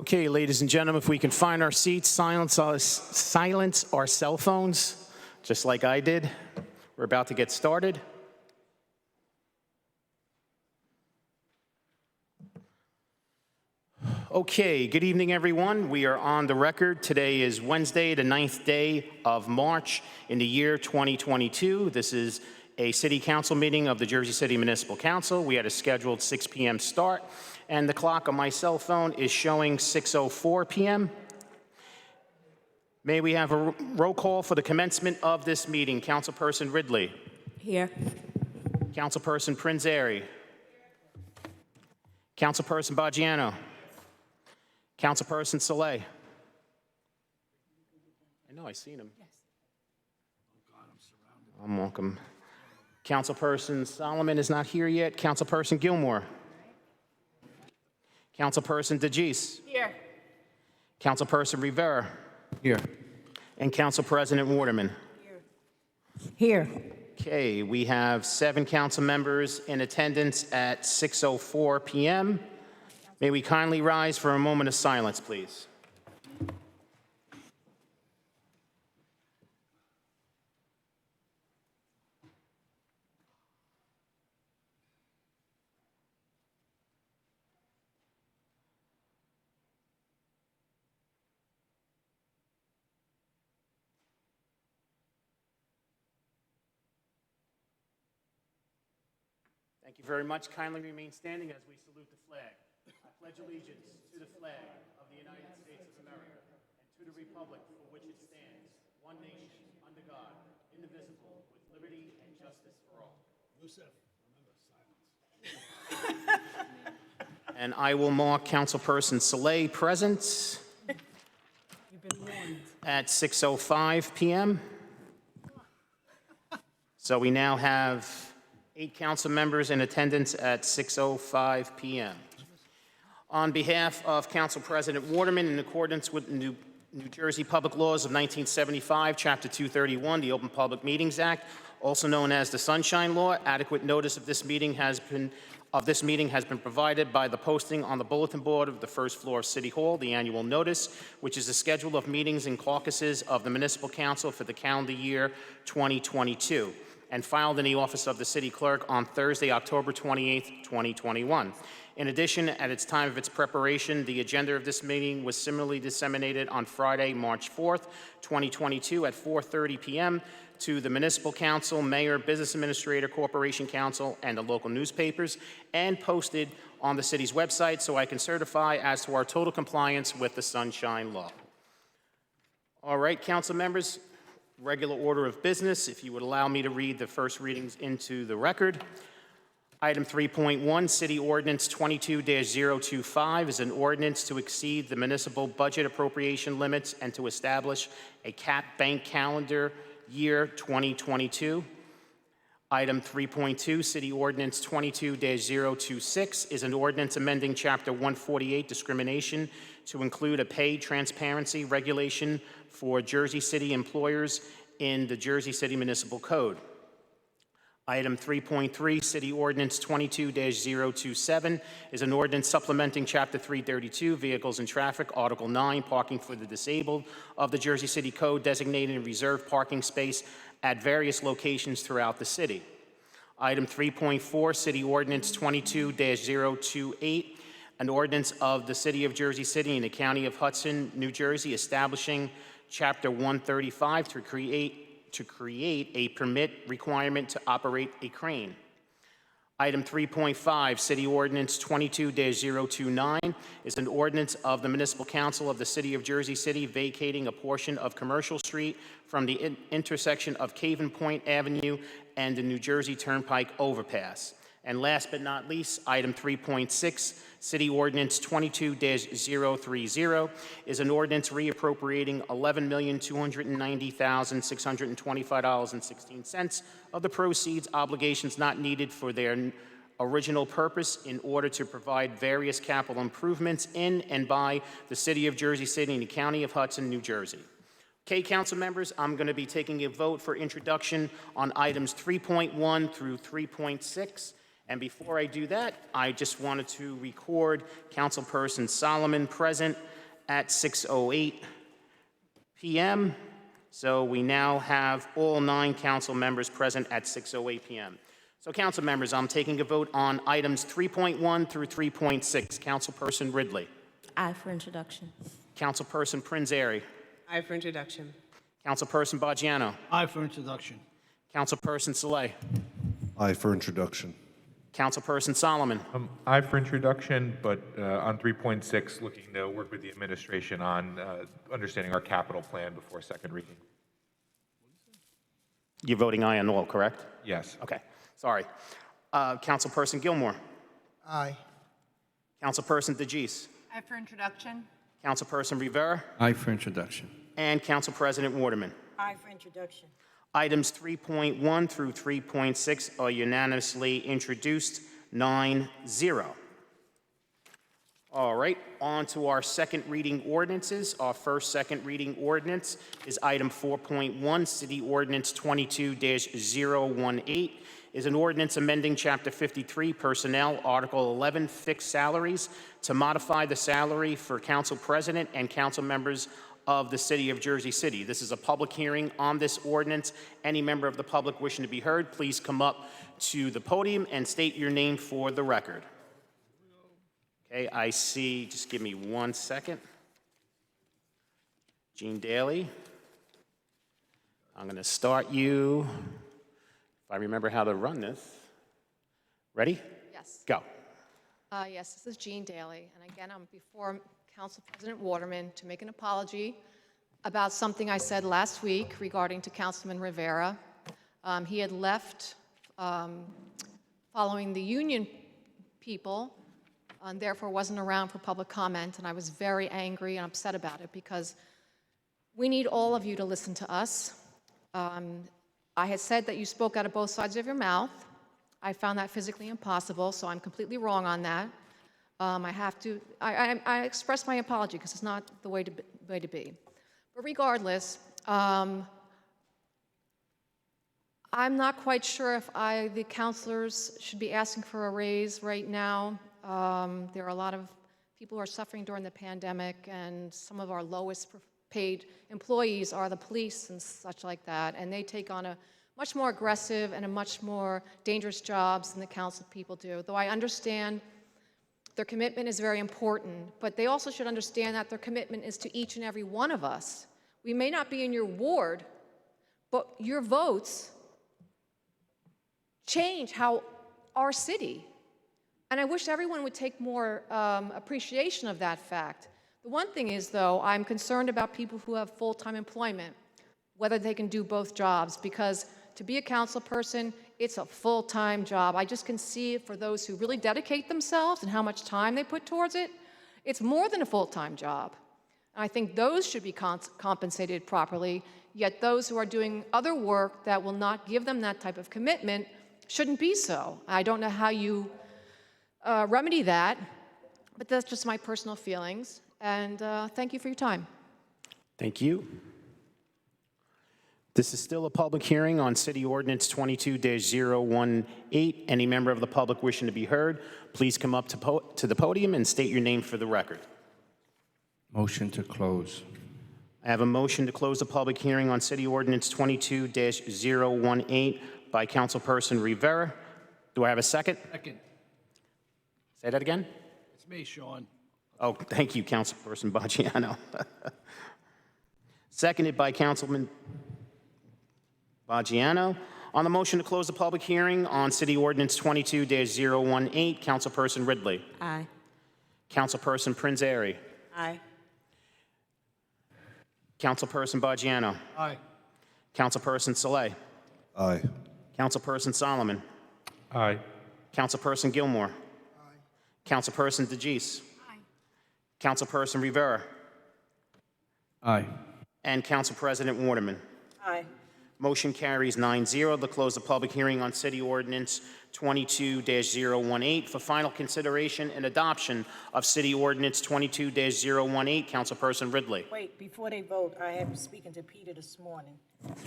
Okay, ladies and gentlemen, if we can find our seats, silence our cell phones, just like I did. We're about to get started. Okay, good evening, everyone. We are on the record. Today is Wednesday, the 9th day of March in the year 2022. This is a city council meeting of the Jersey City Municipal Council. We had a scheduled 6 p.m. start, and the clock on my cell phone is showing 6:04 p.m. May we have a roll call for the commencement of this meeting? Councilperson Ridley. Here. Councilperson Prinzeri. Councilperson Baggiano. Councilperson Saleh. I know, I seen him. Yes. Oh God, I'm surrounded. I'm welcome. Councilperson Solomon is not here yet. Councilperson Gilmore. Councilperson DeGise. Here. Councilperson Rivera. Here. And Council President Waterman. Here. Okay, we have 7 council members in attendance at 6:04 p.m. May we kindly rise for a moment of silence, please. Thank you very much. Kindly remain standing as we salute the flag. I pledge allegiance to the flag of the United States of America and to the republic for which it stands, one nation, under God, indivisible, with liberty and justice for all. Yusuf, remember silence. And I will mark Councilperson Saleh present You've been warned. at 6:05 p.m. So we now have 8 council members in attendance at 6:05 p.m. On behalf of Council President Waterman, in accordance with New Jersey Public Laws of 1975, Chapter 231, the Open Public Meetings Act, also known as the Sunshine Law, adequate notice of this meeting has been provided by the posting on the bulletin board of the first floor of City Hall, the annual notice, which is the schedule of meetings and caucuses of the Municipal Council for the calendar year 2022, and filed in the office of the City Clerk on Thursday, October 28, 2021. In addition, at its time of its preparation, the agenda of this meeting was similarly disseminated on Friday, March 4th, 2022 at 4:30 p.m. to the Municipal Council, Mayor, Business Administrator, Corporation Council, and the local newspapers, and posted on the city's website, so I can certify as to our total compliance with the Sunshine Law. All right, council members, regular order of business, if you would allow me to read the first readings into the record. Item 3.1, City Ordinance 22-025 is an ordinance to exceed the municipal budget appropriation limits and to establish a capped bank calendar year 2022. Item 3.2, City Ordinance 22-026 is an ordinance amending Chapter 148, Discrimination, to include a pay transparency regulation for Jersey City employers in the Jersey City Municipal Code. Item 3.3, City Ordinance 22-027 is an ordinance supplementing Chapter 332, Vehicles and Traffic, Article 9, Parking for the Disabled of the Jersey City Code, designating a reserved parking space at various locations throughout the city. Item 3.4, City Ordinance 22-028, an ordinance of the City of Jersey City and the County of Hudson, New Jersey, establishing Chapter 135 to create a permit requirement to operate a crane. Item 3.5, City Ordinance 22-029 is an ordinance of the Municipal Council of the City of Jersey City vacating a portion of Commercial Street from the intersection of Caven Point Avenue and the New Jersey Turnpike overpass. And last but not least, item 3.6, City Ordinance 22-030 is an ordinance reappropriating $11,290,625.16 of the proceeds obligations not needed for their original purpose in order to provide various capital improvements in and by the City of Jersey City and the County of Hudson, New Jersey. Okay, council members, I'm going to be taking a vote for introduction on items 3.1 through 3.6. And before I do that, I just wanted to record Councilperson Solomon present at 6:08 p.m. So we now have all 9 council members present at 6:08 p.m. So council members, I'm taking a vote on items 3.1 through 3.6. Councilperson Ridley. Aye for introduction. Councilperson Prinzary. Aye for introduction. Councilperson Baggiano. Aye for introduction. Councilperson Saleh. Aye for introduction. Councilperson Solomon. Aye for introduction, but on 3.6, looking to work with the administration on understanding our capital plan before second reading. You're voting aye on all, correct? Yes. Okay, sorry. Councilperson Gilmore. Aye. Councilperson DeGise. Aye for introduction. Councilperson Rivera. Aye for introduction. And Council President Waterman. Aye for introduction. Items 3.1 through 3.6 are unanimously introduced, 9-0. All right, on to our second reading ordinances. Our first second reading ordinance is item 4.1, City Ordinance 22-018, is an ordinance amending Chapter 53, Personnel, Article 11, Fixed Salaries, to modify the salary for council president and council members of the City of Jersey City. This is a public hearing on this ordinance. Any member of the public wishing to be heard, please come up to the podium and state your name for the record. Okay, I see, just give me 1 second. Gene Daly. I'm going to start you, if I remember how to run this. Ready? Yes. Go. Yes, this is Jean Daly, and again, I'm before Council President Waterman to make an apology about something I said last week regarding to Councilman Rivera. He had left following the union people, and therefore wasn't around for public comment, and I was very angry and upset about it because we need all of you to listen to us. I had said that you spoke out of both sides of your mouth. I found that physically impossible, so I'm completely wrong on that. I express my apology because it's not the way to be. But regardless, I'm not quite sure if the counselors should be asking for a raise right now. There are a lot of people who are suffering during the pandemic, and some of our lowest paid employees are the police and such like that, and they take on a much more aggressive and a much more dangerous jobs than the council people do. Though I understand their commitment is very important, but they also should understand that their commitment is to each and every one of us. We may not be in your ward, but your votes change how our city. And I wish everyone would take more appreciation of that fact. The one thing is, though, I'm concerned about people who have full-time employment, whether they can do both jobs, because to be a council person, it's a full-time job. I just can see it for those who really dedicate themselves and how much time they put towards it. It's more than a full-time job. And I think those should be compensated properly, yet those who are doing other work that will not give them that type of commitment shouldn't be so. I don't know how you remedy that, but that's just my personal feelings. And thank you for your time. Thank you. This is still a public hearing on City Ordinance 22-018. Any member of the public wishing to be heard, please come up to the podium and state your name for the record. Motion to close. I have a motion to close the public hearing on City Ordinance 22-018 by Councilperson Rivera. Do I have a second? Second. Say that again? It's me, Sean. Oh, thank you, Councilperson Baggiano. Seconded by Councilman Baggiano. On the motion to close the public hearing on City Ordinance 22-018, Councilperson Ridley. Aye. Councilperson Prinzary. Aye. Councilperson Baggiano. Aye. Councilperson Saleh. Aye. Councilperson Solomon. Aye. Councilperson Gilmore. Councilperson DeGise. Councilperson Rivera. Aye. And Council President Waterman. Aye. Motion carries 9-0 to close the public hearing on City Ordinance 22-018 for final consideration and adoption of City Ordinance 22-018. Councilperson Ridley. Wait, before they vote, I have been speaking to Peter this morning.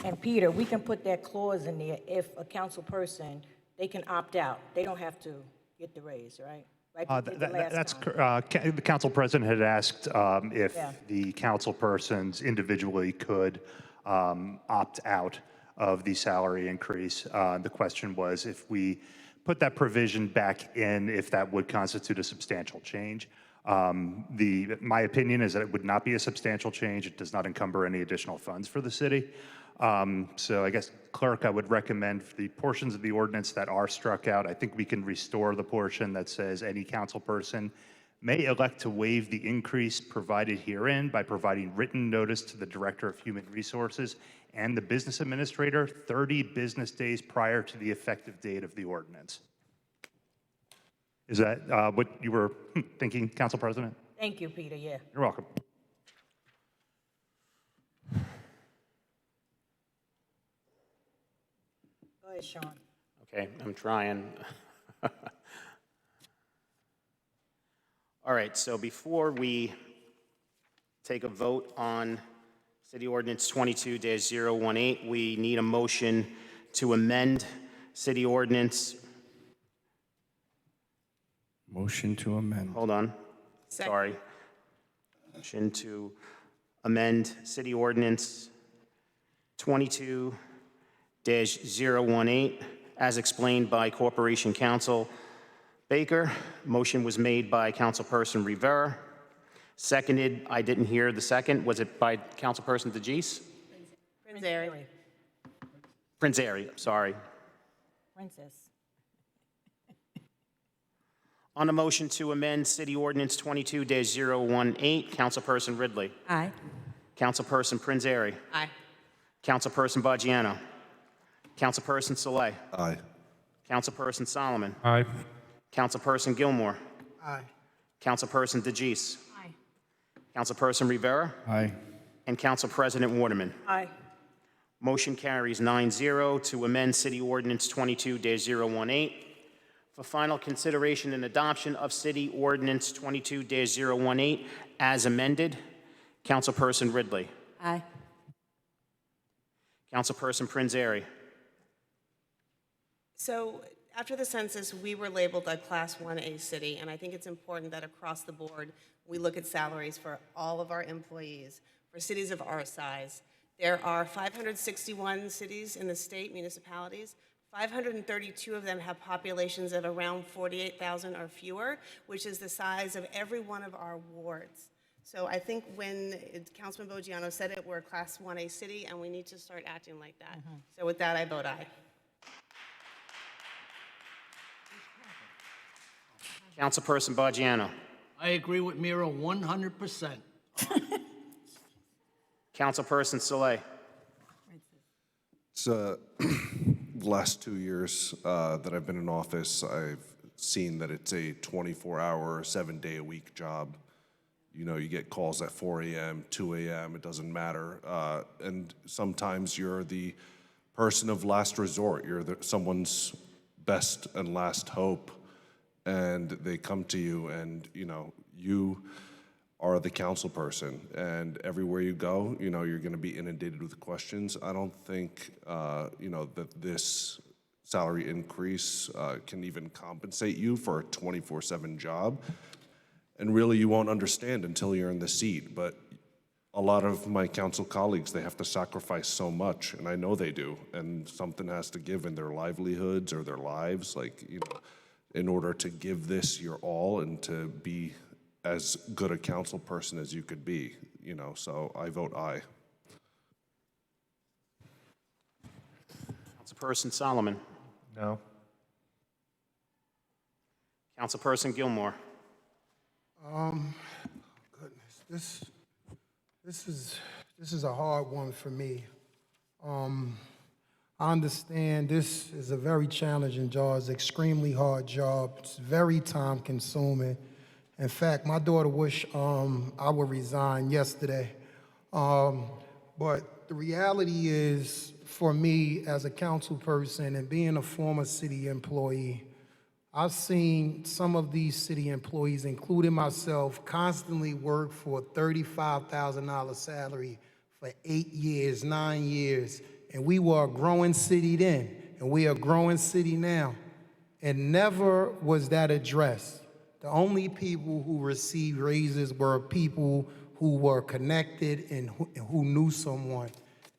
And Peter, we can put that clause in there if a council person, they can opt out. They don't have to get the raise, right? Like we did the last time. The council president had asked if Yeah. the council persons individually could opt out of the salary increase. The question was if we put that provision back in, if that would constitute a substantial change. My opinion is that it would not be a substantial change. It does not encumber any additional funds for the city. So I guess, clerk, I would recommend the portions of the ordinance that are struck out. I think we can restore the portion that says any council person may elect to waive the increase provided herein by providing written notice to the Director of Human Resources and the business administrator 30 business days prior to the effective date of the ordinance. Is that what you were thinking, Council President? Thank you, Peter, yeah. You're welcome. Go ahead, Sean. Okay, I'm trying. All right, so before we take a vote on City Ordinance 22-018, we need a motion to amend City Ordinance, Motion to amend. hold on, Second. sorry. Motion to amend City Ordinance 22-018 as explained by Corporation Counsel Baker. Motion was made by Councilperson Rivera. Seconded, I didn't hear the second. Was it by Councilperson DeGise? Prinzary. Prinzary, sorry. Princess. On the motion to amend City Ordinance 22-018, Councilperson Ridley. Aye. Councilperson Prinzary. Aye. Councilperson Baggiano. Councilperson Saleh. Aye. Councilperson Solomon. Aye. Councilperson Gilmore. Aye. Councilperson DeGise. Aye. Councilperson Rivera. Aye. And Council President Waterman. Aye. Motion carries 9-0 to amend City Ordinance 22-018. For final consideration and adoption of City Ordinance 22-018 as amended, Councilperson Ridley. Aye. Councilperson Prinzary. So after the census, we were labeled a Class 1A city, and I think it's important that across the board, we look at salaries for all of our employees. For cities of our size, there are 561 cities in the state, municipalities. 532 of them have populations of around 48,000 or fewer, which is the size of every one of our wards. So I think when Councilman Baggiano said it, we're a Class 1A city, and we need to start acting like that. So with that, I vote aye. Councilperson Baggiano. I agree with Mira 100%. Councilperson Saleh. So, the last 2 years that I've been in office, I've seen that it's a 24-hour, 7-day-a-week job. You know, you get calls at 4 a.m., 2 a.m., it doesn't matter. And sometimes you're the person of last resort. You're someone's best and last hope. And they come to you and, you know, you are the council person. And everywhere you go, you know, you're going to be inundated with questions. I don't think, you know, that this salary increase can even compensate you for a 24/7 job. And really, you won't understand until you're in the seat. But a lot of my council colleagues, they have to sacrifice so much, and I know they do. And something has to give in their livelihoods or their lives, like, you know, in order to give this your all and to be as good a council person as you could be, you know. So I vote aye. Councilperson Solomon. No. Councilperson Gilmore. Goodness, this is a hard one for me. I understand this is a very challenging job. It's an extremely hard job. It's very time-consuming. In fact, my daughter wished I would resign yesterday. But the reality is, for me as a council person and being a former city employee, I've seen some of these city employees, including myself, constantly work for a $35,000 salary for 8 years, 9 years. And we were a growing city then, and we are a growing city now. And never was that addressed. The only people who received raises were people who were connected and who knew someone.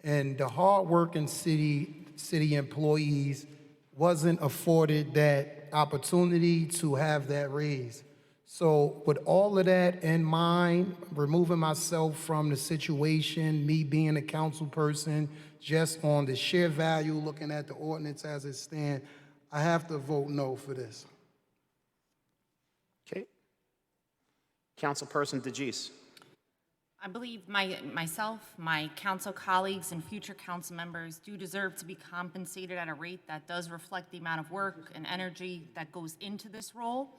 And the hardworking city employees wasn't afforded that opportunity to have that raise. So with all of that in mind, removing myself from the situation, me being a council person, just on the sheer value, looking at the ordinance as it stands, I have to vote no for this. Okay. Councilperson DeGise. I believe myself, my council colleagues, and future council members do deserve to be compensated at a rate that does reflect the amount of work and energy that goes into this role.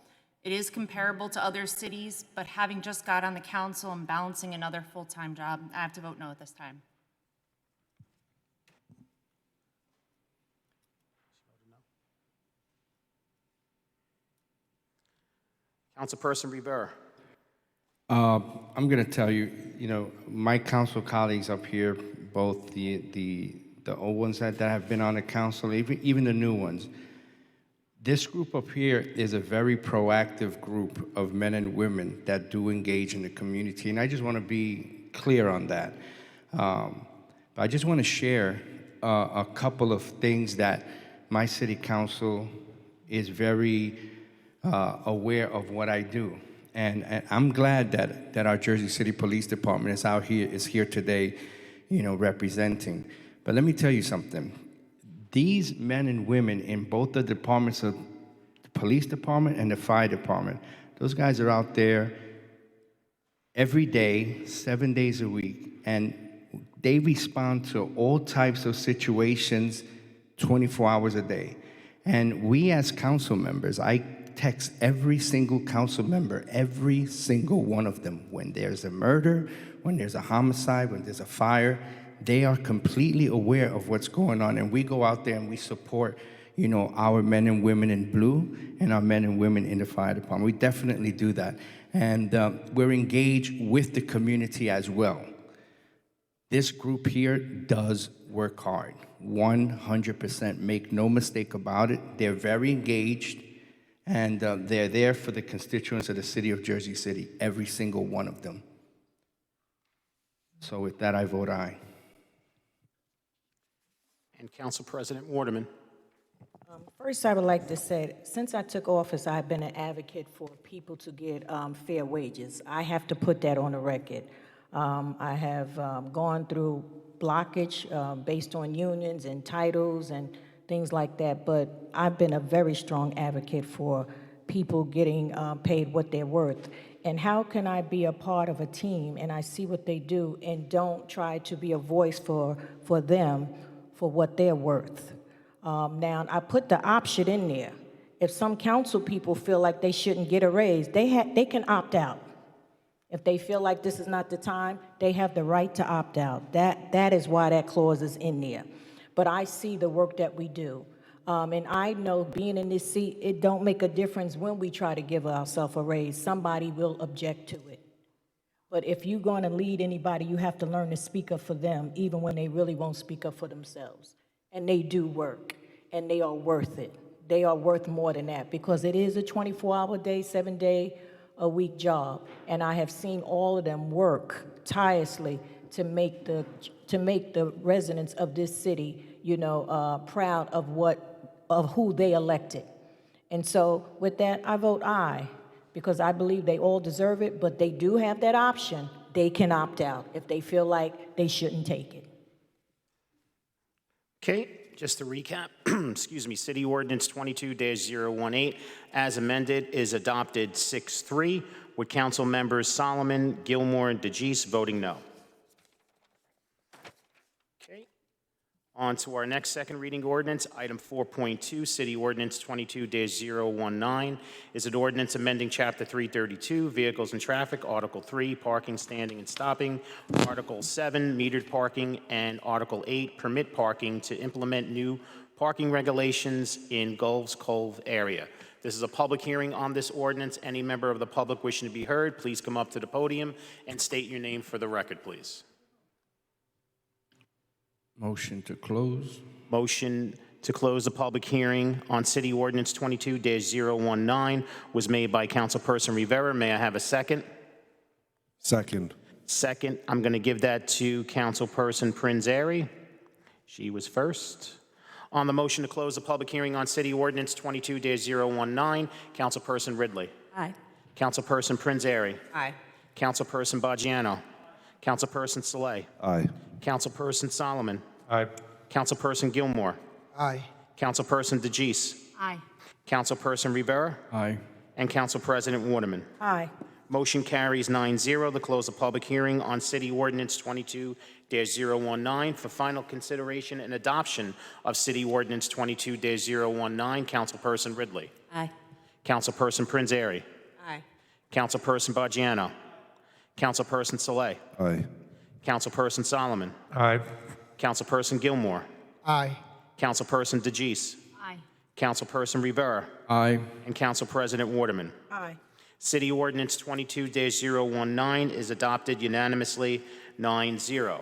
It is comparable to other cities, but having just got on the council and balancing another full-time job, I have to vote no at this time. Councilperson Rivera. I'm going to tell you, my council colleagues up here, both the old ones that have been on the council, even the new ones, this group up here is a very proactive group of men and women that do engage in the community, and I just want to be clear on that. I just want to share a couple of things that my city council is very aware of what I do. And I'm glad that our Jersey City Police Department is here today, representing. But let me tell you something. These men and women in both the departments of the police department and the fire department, those guys are out there every day, 7 days a week, and they respond to all types of situations 24 hours a day. And we as council members, I text every single council member, every single one of them, when there's a murder, when there's a homicide, when there's a fire. They are completely aware of what's going on, and we go out there and we support, our men and women in blue and our men and women in the fire department. We definitely do that, and we're engaged with the community as well. This group here does work hard, 100%. Make no mistake about it. They're very engaged, and they're there for the constituents of the city of Jersey City, every single one of them. So with that, I vote aye. And Council President Waterman. First, I would like to say, since I took office, I've been an advocate for people to get fair wages. I have to put that on the record. I have gone through blockage based on unions and titles and things like that, but I've been a very strong advocate for people getting paid what they're worth. And how can I be a part of a team and I see what they do and don't try to be a voice for them for what they're worth? Now, I put the option in there. If some council people feel like they shouldn't get a raise, they can opt out. If they feel like this is not the time, they have the right to opt out. That is why that clause is in there. But I see the work that we do. And I know being in this seat, it don't make a difference when we try to give ourselves a raise. Somebody will object to it. But if you're going to lead anybody, you have to learn to speak up for them, even when they really won't speak up for themselves. And they do work, and they are worth it. They are worth more than that, because it is a 24-hour-a-day, 7-day-a-week job. And I have seen all of them work tirelessly to make the residents of this city, proud of who they elected. And so with that, I vote aye, because I believe they all deserve it, but they do have that option. They can opt out if they feel like they shouldn't take it. Okay, just to recap, excuse me, City Ordinance 22-018, as amended, is adopted 6-3, with Council members Solomon, Gilmore, and DeGise voting no. Okay, on to our next second reading ordinance, item 4.2, City Ordinance 22-019, is an ordinance amending Chapter 332, Vehicles and Traffic, Article 3, Parking, Standing, and Stopping, Article 7, Metered Parking, and Article 8, Permit Parking, to implement new parking regulations in Gove's Cove area. This is a public hearing on this ordinance. Any member of the public wishing to be heard, please come up to the podium and state your name for the record, please. Motion to close. Motion to close the public hearing on City Ordinance 22-019 was made by Councilperson Rivera. May I have a second? Second. Second, I'm going to give that to Councilperson Prinzary. She was first. On the motion to close the public hearing on City Ordinance 22-019, Councilperson Ridley. Aye. Councilperson Prinzary. Aye. Councilperson Baggiano. Councilperson Saleh. Aye. Councilperson Solomon. Aye. Councilperson Gilmore. Aye. Councilperson DeGise. Aye. Councilperson Rivera. Aye. And Council President Waterman. Aye. Motion carries 9-0 to close the public hearing on City Ordinance 22-019 for final consideration and adoption of City Ordinance 22-019. Councilperson Ridley. Aye. Councilperson Prinzary. Aye. Councilperson Baggiano. Councilperson Saleh. Aye. Councilperson Solomon. Aye. Councilperson Gilmore. Aye. Councilperson DeGise. Aye. Councilperson Rivera. Aye. And Council President Waterman. Aye. City Ordinance 22-019 is adopted unanimously, 9-0.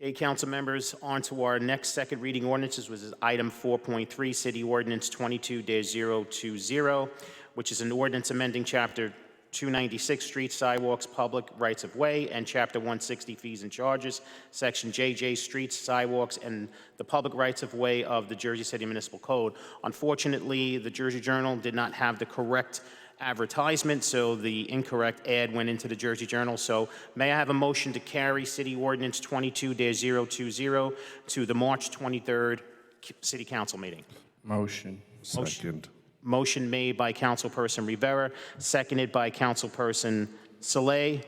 Okay, council members, on to our next second reading ordinances, which is item 4.3, City Ordinance 22-020, which is an ordinance amending Chapter 296, Streets, Sidewalks, Public Rights of Way, and Chapter 160, Fees and Charges, Section JJ, Streets, Sidewalks, and the Public Rights of Way of the Jersey City Municipal Code. Unfortunately, the Jersey Journal did not have the correct advertisement, so the incorrect ad went into the Jersey Journal. So may I have a motion to carry City Ordinance 22-020 to the March 23rd City Council meeting? Motion. Second. Motion made by Councilperson Rivera, seconded by Councilperson Saleh,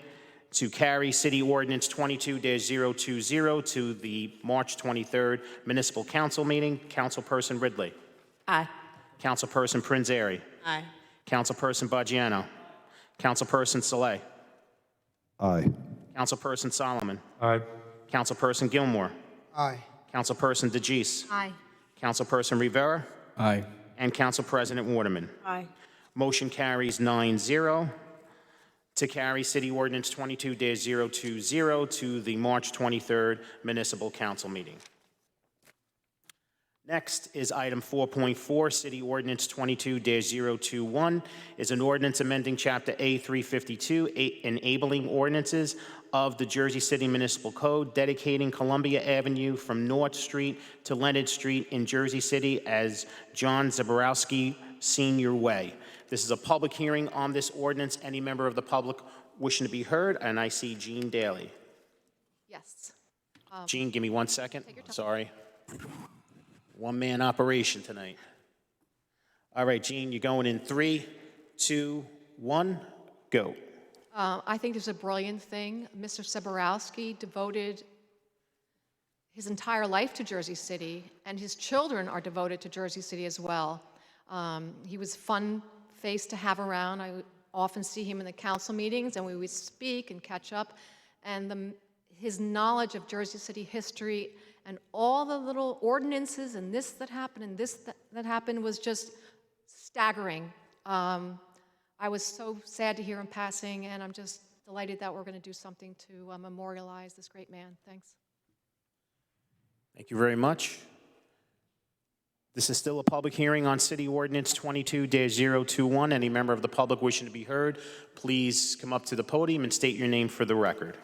to carry City Ordinance 22-020 to the March 23rd Municipal Council meeting. Councilperson Ridley. Aye. Councilperson Prinzary. Aye. Councilperson Baggiano. Councilperson Saleh. Aye. Councilperson Solomon. Aye. Councilperson Gilmore. Aye. Councilperson DeGise. Aye. Councilperson Rivera. Aye. And Council President Waterman. Aye. Motion carries 9-0 to carry City Ordinance 22-020 to the March 23rd Municipal Council meeting. Next is item 4.4, City Ordinance 22-021, is an ordinance amending Chapter A352, enabling ordinances of the Jersey City Municipal Code, dedicating Columbia Avenue from North Street to Leonard Street in Jersey City as John Zaborowski Senior Way. This is a public hearing on this ordinance. Any member of the public wishing to be heard? And I see Jean Daly. Yes. Jean, give me 1 second. Take your time. Sorry. One-man operation tonight. All right, Jean, you're going in 3, 2, 1, go. I think this is a brilliant thing. Mr. Zaborowski devoted his entire life to Jersey City, and his children are devoted to Jersey City as well. He was a fun face to have around. I would often see him in the council meetings, and we would speak and catch up. And his knowledge of Jersey City history and all the little ordinances and this that happened and this that happened was just staggering. I was so sad to hear him passing, and I'm just delighted that we're going to do something to memorialize this great man. Thanks. Thank you very much. This is still a public hearing on City Ordinance 22-021. Any member of the public wishing to be heard, please come up to the podium and state your name for the record.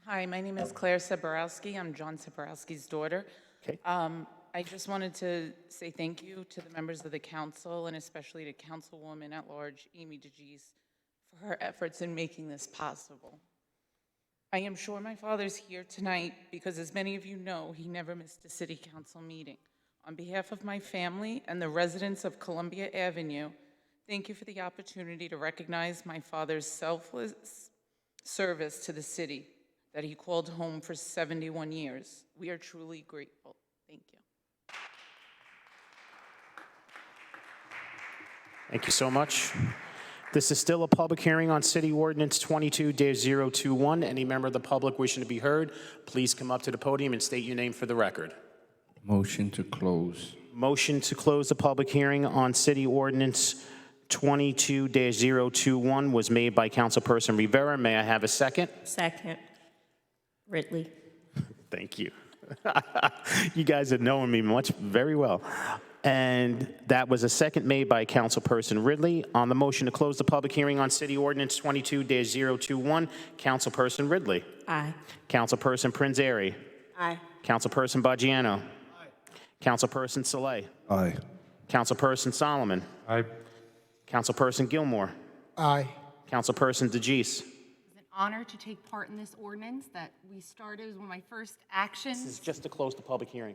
Hi, my name is Claire Zaborowski. I'm John Zaborowski's daughter. Okay. I just wanted to say thank you to the members of the council and especially to Councilwoman at Large, Amy DeGise, for her efforts in making this possible. I am sure my father's here tonight because, as many of you know, he never missed a city council meeting. On behalf of my family and the residents of Columbia Avenue, thank you for the opportunity to recognize my father's selfless service to the city that he called home for 71 years. We are truly grateful. Thank you. Thank you so much. This is still a public hearing on City Ordinance 22-021. Any member of the public wishing to be heard, please come up to the podium and state your name for the record. Motion to close. Motion to close the public hearing on City Ordinance 22-021 was made by Councilperson Rivera. May I have a second? Second. Ridley. Thank you. You guys are knowing me very well. And that was a second made by Councilperson Ridley. On the motion to close the public hearing on City Ordinance 22-021, Councilperson Ridley. Aye. Councilperson Prinzary. Aye. Councilperson Baggiano. Councilperson Saleh. Aye. Councilperson Solomon. Aye. Councilperson Gilmore. Aye. Councilperson DeGise. It's an honor to take part in this ordinance that we started as one of my first actions. This is just to close the public hearing.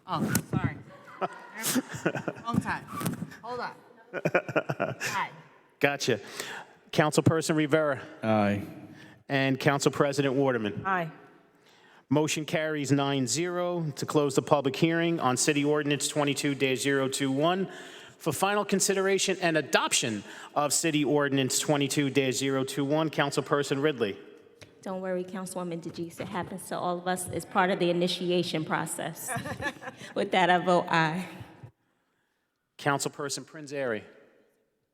Oh, sorry. Wrong time. Hold on. Aye. Gotcha. Councilperson Rivera. Aye. And Council President Waterman. Aye. Motion carries 9-0 to close the public hearing on City Ordinance 22-021. For final consideration and adoption of City Ordinance 22-021, Councilperson Ridley. Don't worry, Councilwoman DeGise. It happens to all of us. It's part of the initiation process. With that, I vote aye. Councilperson Prinzary.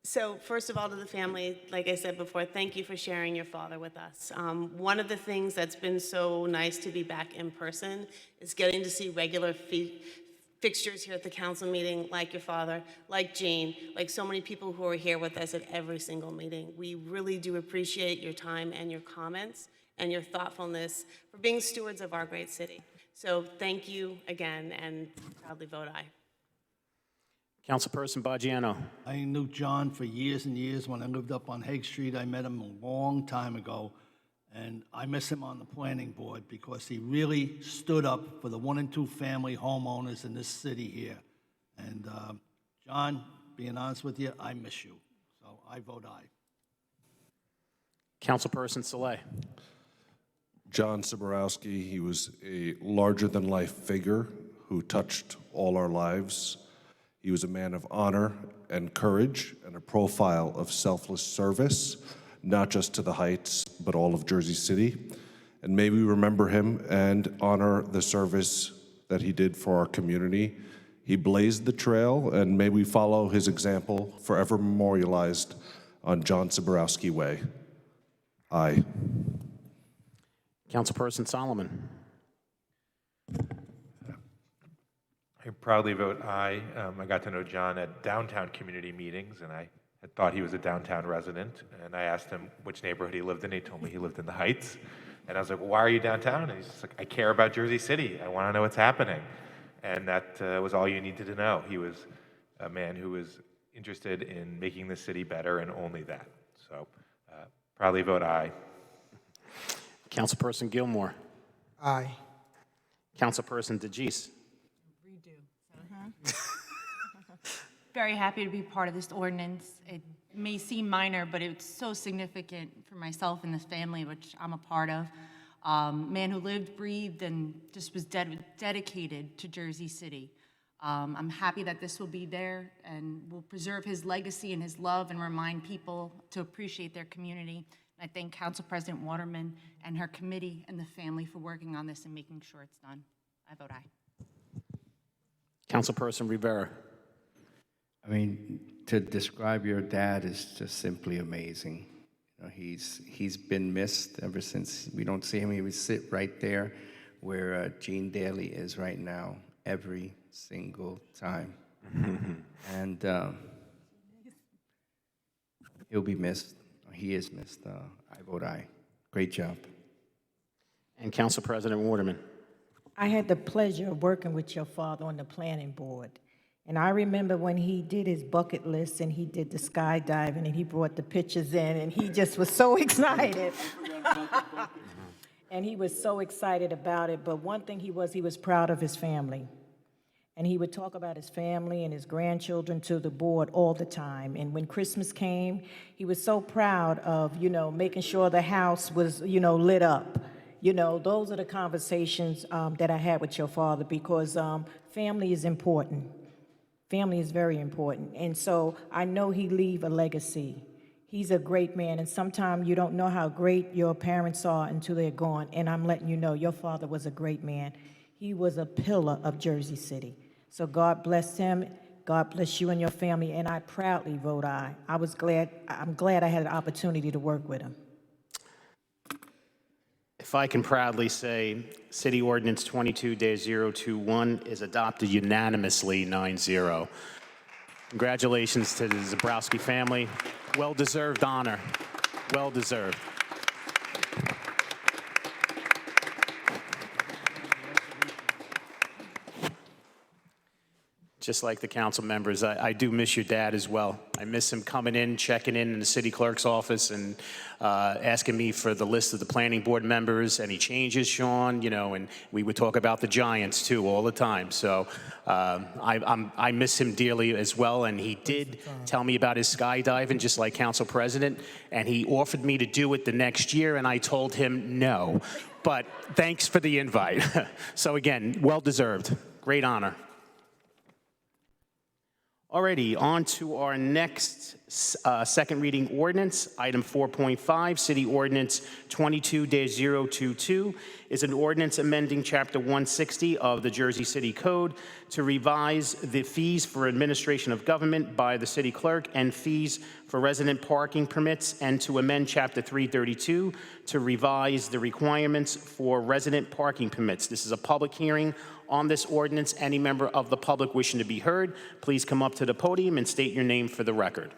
So first of all, to the family, like I said before, thank you for sharing your father with us. One of the things that's been so nice to be back in person is getting to see regular fixtures here at the council meeting, like your father, like Jean, like so many people who are here with us at every single meeting. We really do appreciate your time and your comments and your thoughtfulness for being stewards of our great city. So thank you again, and proudly vote aye. Councilperson Baggiano. I knew John for years and years. When I lived up on Hague Street, I met him a long time ago, and I miss him on the planning board because he really stood up for the 1- and 2-family homeowners in this city here. And John, being honest with you, I miss you. So I vote aye. Councilperson Saleh. John Soborowski, he was a larger-than-life figure who touched all our lives. He was a man of honor and courage and a profile of selfless service, not just to the Heights, but all of Jersey City. And may we remember him and honor the service that he did for our community. He blazed the trail, and may we follow his example, forever memorialized on John Soborowski Way. Aye. Councilperson Solomon. I proudly vote aye. I got to know John at downtown community meetings, and I had thought he was a downtown resident. And I asked him which neighborhood he lived in. He told me he lived in the Heights. And I was like, well, why are you downtown? And he's just like, I care about Jersey City. I want to know what's happening. And that was all you needed to know. He was a man who was interested in making the city better, and only that. So proudly vote aye. Councilperson Gilmore. Aye. Councilperson DeGise. Very happy to be part of this ordinance. It may seem minor, but it's so significant for myself and this family, which I'm a part of. Man who lived, breathed, and just was dedicated to Jersey City. I'm happy that this will be there and will preserve his legacy and his love and remind people to appreciate their community. And I thank Council President Waterman and her committee and the family for working on this and making sure it's done. I vote aye. Councilperson Rivera. I mean, to describe your dad is just simply amazing. You know, he's been missed ever since. We don't see him. He would sit right there where Jean Daly is right now, every single time. And he'll be missed. He is missed. I vote aye. Great job. And Council President Waterman. I had the pleasure of working with your father on the planning board. And I remember when he did his bucket list and he did the skydiving and he brought the pictures in and he just was so excited. And he was so excited about it. But one thing he was proud of his family. And he would talk about his family and his grandchildren to the board all the time. And when Christmas came, he was so proud of, making sure the house was, lit up. Those are the conversations that I had with your father because family is important. Family is very important. And so I know he leave a legacy. He's a great man, and sometimes you don't know how great your parents are until they're gone. And I'm letting you know, your father was a great man. He was a pillar of Jersey City. So God bless him. God bless you and your family, and I proudly vote aye. I'm glad I had an opportunity to work with him. If I can proudly say, City Ordinance 22-021 is adopted unanimously 9-0. Congratulations to the Zabrowski family. Well-deserved honor. Well-deserved. Just like the council members, I do miss your dad as well. I miss him coming in, checking in the city clerk's office and asking me for the list of the planning board members, any changes, Sean, you know, and we would talk about the Giants too all the time. So I miss him dearly as well. And he did tell me about his skydiving, just like council president, and he offered me to do it the next year, and I told him no. But thanks for the invite. So again, well-deserved. Great honor. Alrighty, on to our next second reading ordinance, item 4.5, City Ordinance 22-022 is an ordinance amending Chapter 160 of the Jersey City Code to revise the fees for administration of government by the city clerk and fees for resident parking permits, and to amend Chapter 332 to revise the requirements for resident parking permits. This is a public hearing on this ordinance. Any member of the public wishing to be heard, please come up to the podium and state your name for the record.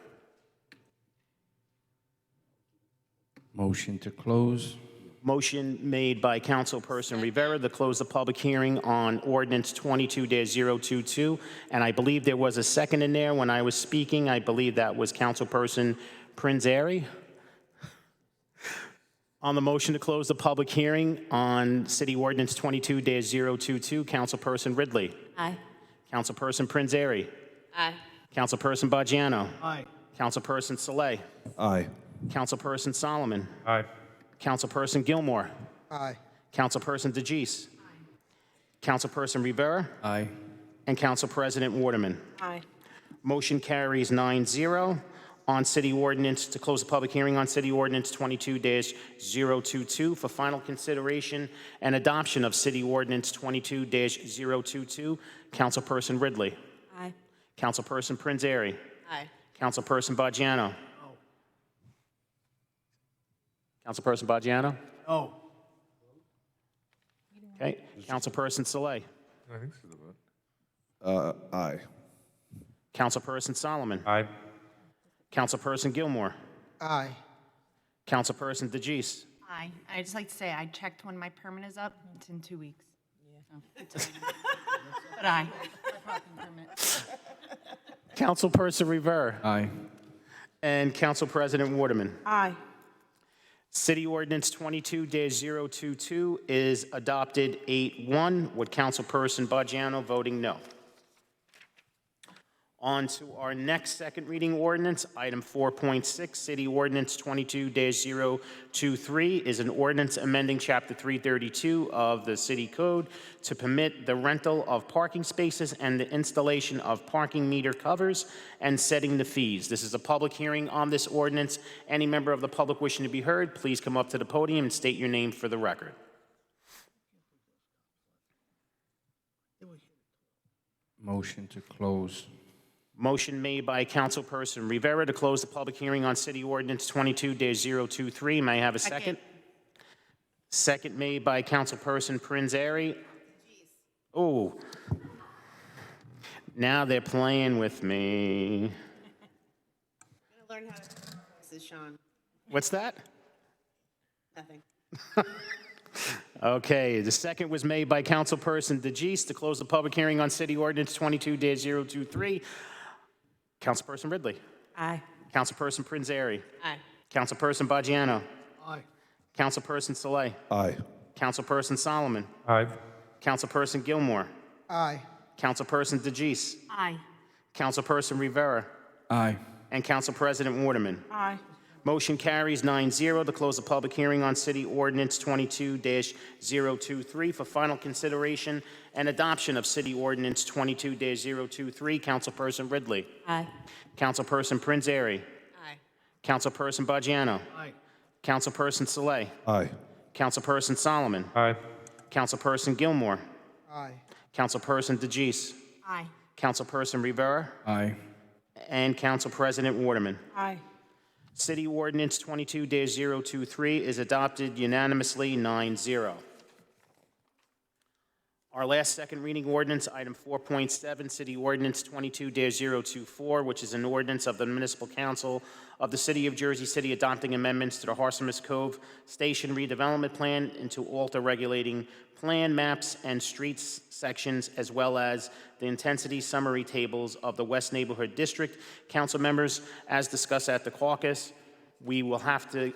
Motion to close. Motion made by Councilperson Rivera to close the public hearing on ordinance 22-022. And I believe there was a second in there when I was speaking. I believe that was Councilperson Prinzary. On the motion to close the public hearing on City Ordinance 22-022, Councilperson Ridley. Aye. Councilperson Prinzary. Aye. Councilperson Baggiano. Aye. Councilperson Saleh. Aye. Councilperson Solomon. Aye. Councilperson Gilmore. Aye. Councilperson DeGise. Councilperson Rivera. Aye. And Council President Waterman. Aye. Motion carries 9-0. On City Ordinance, to close the public hearing on City Ordinance 22-022 for final consideration and adoption of City Ordinance 22-022, Councilperson Ridley. Aye. Councilperson Prinzary. Aye. Councilperson Baggiano. Councilperson Baggiano? No. Okay. Councilperson Saleh. I think this is the vote. Aye. Councilperson Solomon. Aye. Councilperson Gilmore. Aye. Councilperson DeGise. Aye. I'd just like to say, I checked when my permit is up. It's in 2 weeks. Yeah. So, but aye. Councilperson Rivera. Aye. And Council President Waterman. Aye. City Ordinance 22-022 is adopted 8-1, with Councilperson Baggiano voting no. On to our next second reading ordinance, item 4.6, City Ordinance 22-023 is an ordinance amending Chapter 332 of the City Code to permit the rental of parking spaces and the installation of parking meter covers and setting the fees. This is a public hearing on this ordinance. Any member of the public wishing to be heard, please come up to the podium and state your name for the record. Motion to close. Motion made by Councilperson Rivera to close the public hearing on City Ordinance 22-023. May I have a second? Second made by Councilperson Prinzary. Oh, now they're playing with me. I'm going to learn how to this is Sean. What's that? Nothing. Okay, the second was made by Councilperson DeGise to close the public hearing on City Ordinance 22-023. Councilperson Ridley. Aye. Councilperson Prinzary. Aye. Councilperson Baggiano. Aye. Councilperson Saleh. Aye. Councilperson Solomon. Aye. Councilperson Gilmore. Aye. Councilperson DeGise. Aye. Councilperson Rivera. Aye. And Council President Waterman. Aye. Motion carries 9-0 to close the public hearing on City Ordinance 22-023 for final consideration and adoption of City Ordinance 22-023. Councilperson Ridley. Aye. Councilperson Prinzary. Aye. Councilperson Baggiano. Aye. Councilperson Saleh. Aye. Councilperson Solomon. Aye. Councilperson Gilmore. Aye. Councilperson DeGise. Aye. Councilperson Rivera. Aye. And Council President Waterman. Aye. City Ordinance 22-023 is adopted unanimously 9-0. Our last second reading ordinance, item 4.7, City Ordinance 22-024, which is an ordinance of the Municipal Council of the City of Jersey City adopting amendments to the Harsamusse Cove Station Redevelopment Plan and to alter regulating plan maps and streets sections, as well as the intensity summary tables of the West Neighborhood District. Council members, as discussed at the caucus, we will have to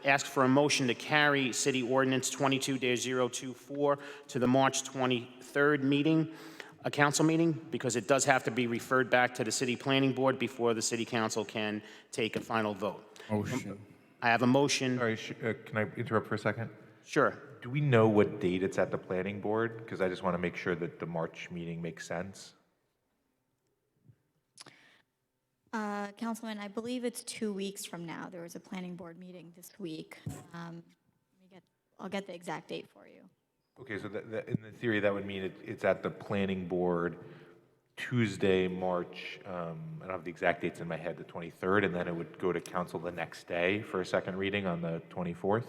ask for a motion to carry City Ordinance 22-024 to the March 23rd meeting, a council meeting, because it does have to be referred back to the City Planning Board before the City Council can take a final vote. Motion. I have a motion. Sorry, can I interrupt for a second? Sure. Do we know what date it's at the planning board? Because I just want to make sure that the March meeting makes sense. Councilman, I believe it's 2 weeks from now. There was a planning board meeting this week. I'll get the exact date for you. Okay, so in the theory, that would mean it's at the planning board Tuesday, March, I don't have the exact dates in my head, the 23rd, and then it would go to council the next day for a second reading on the 24th?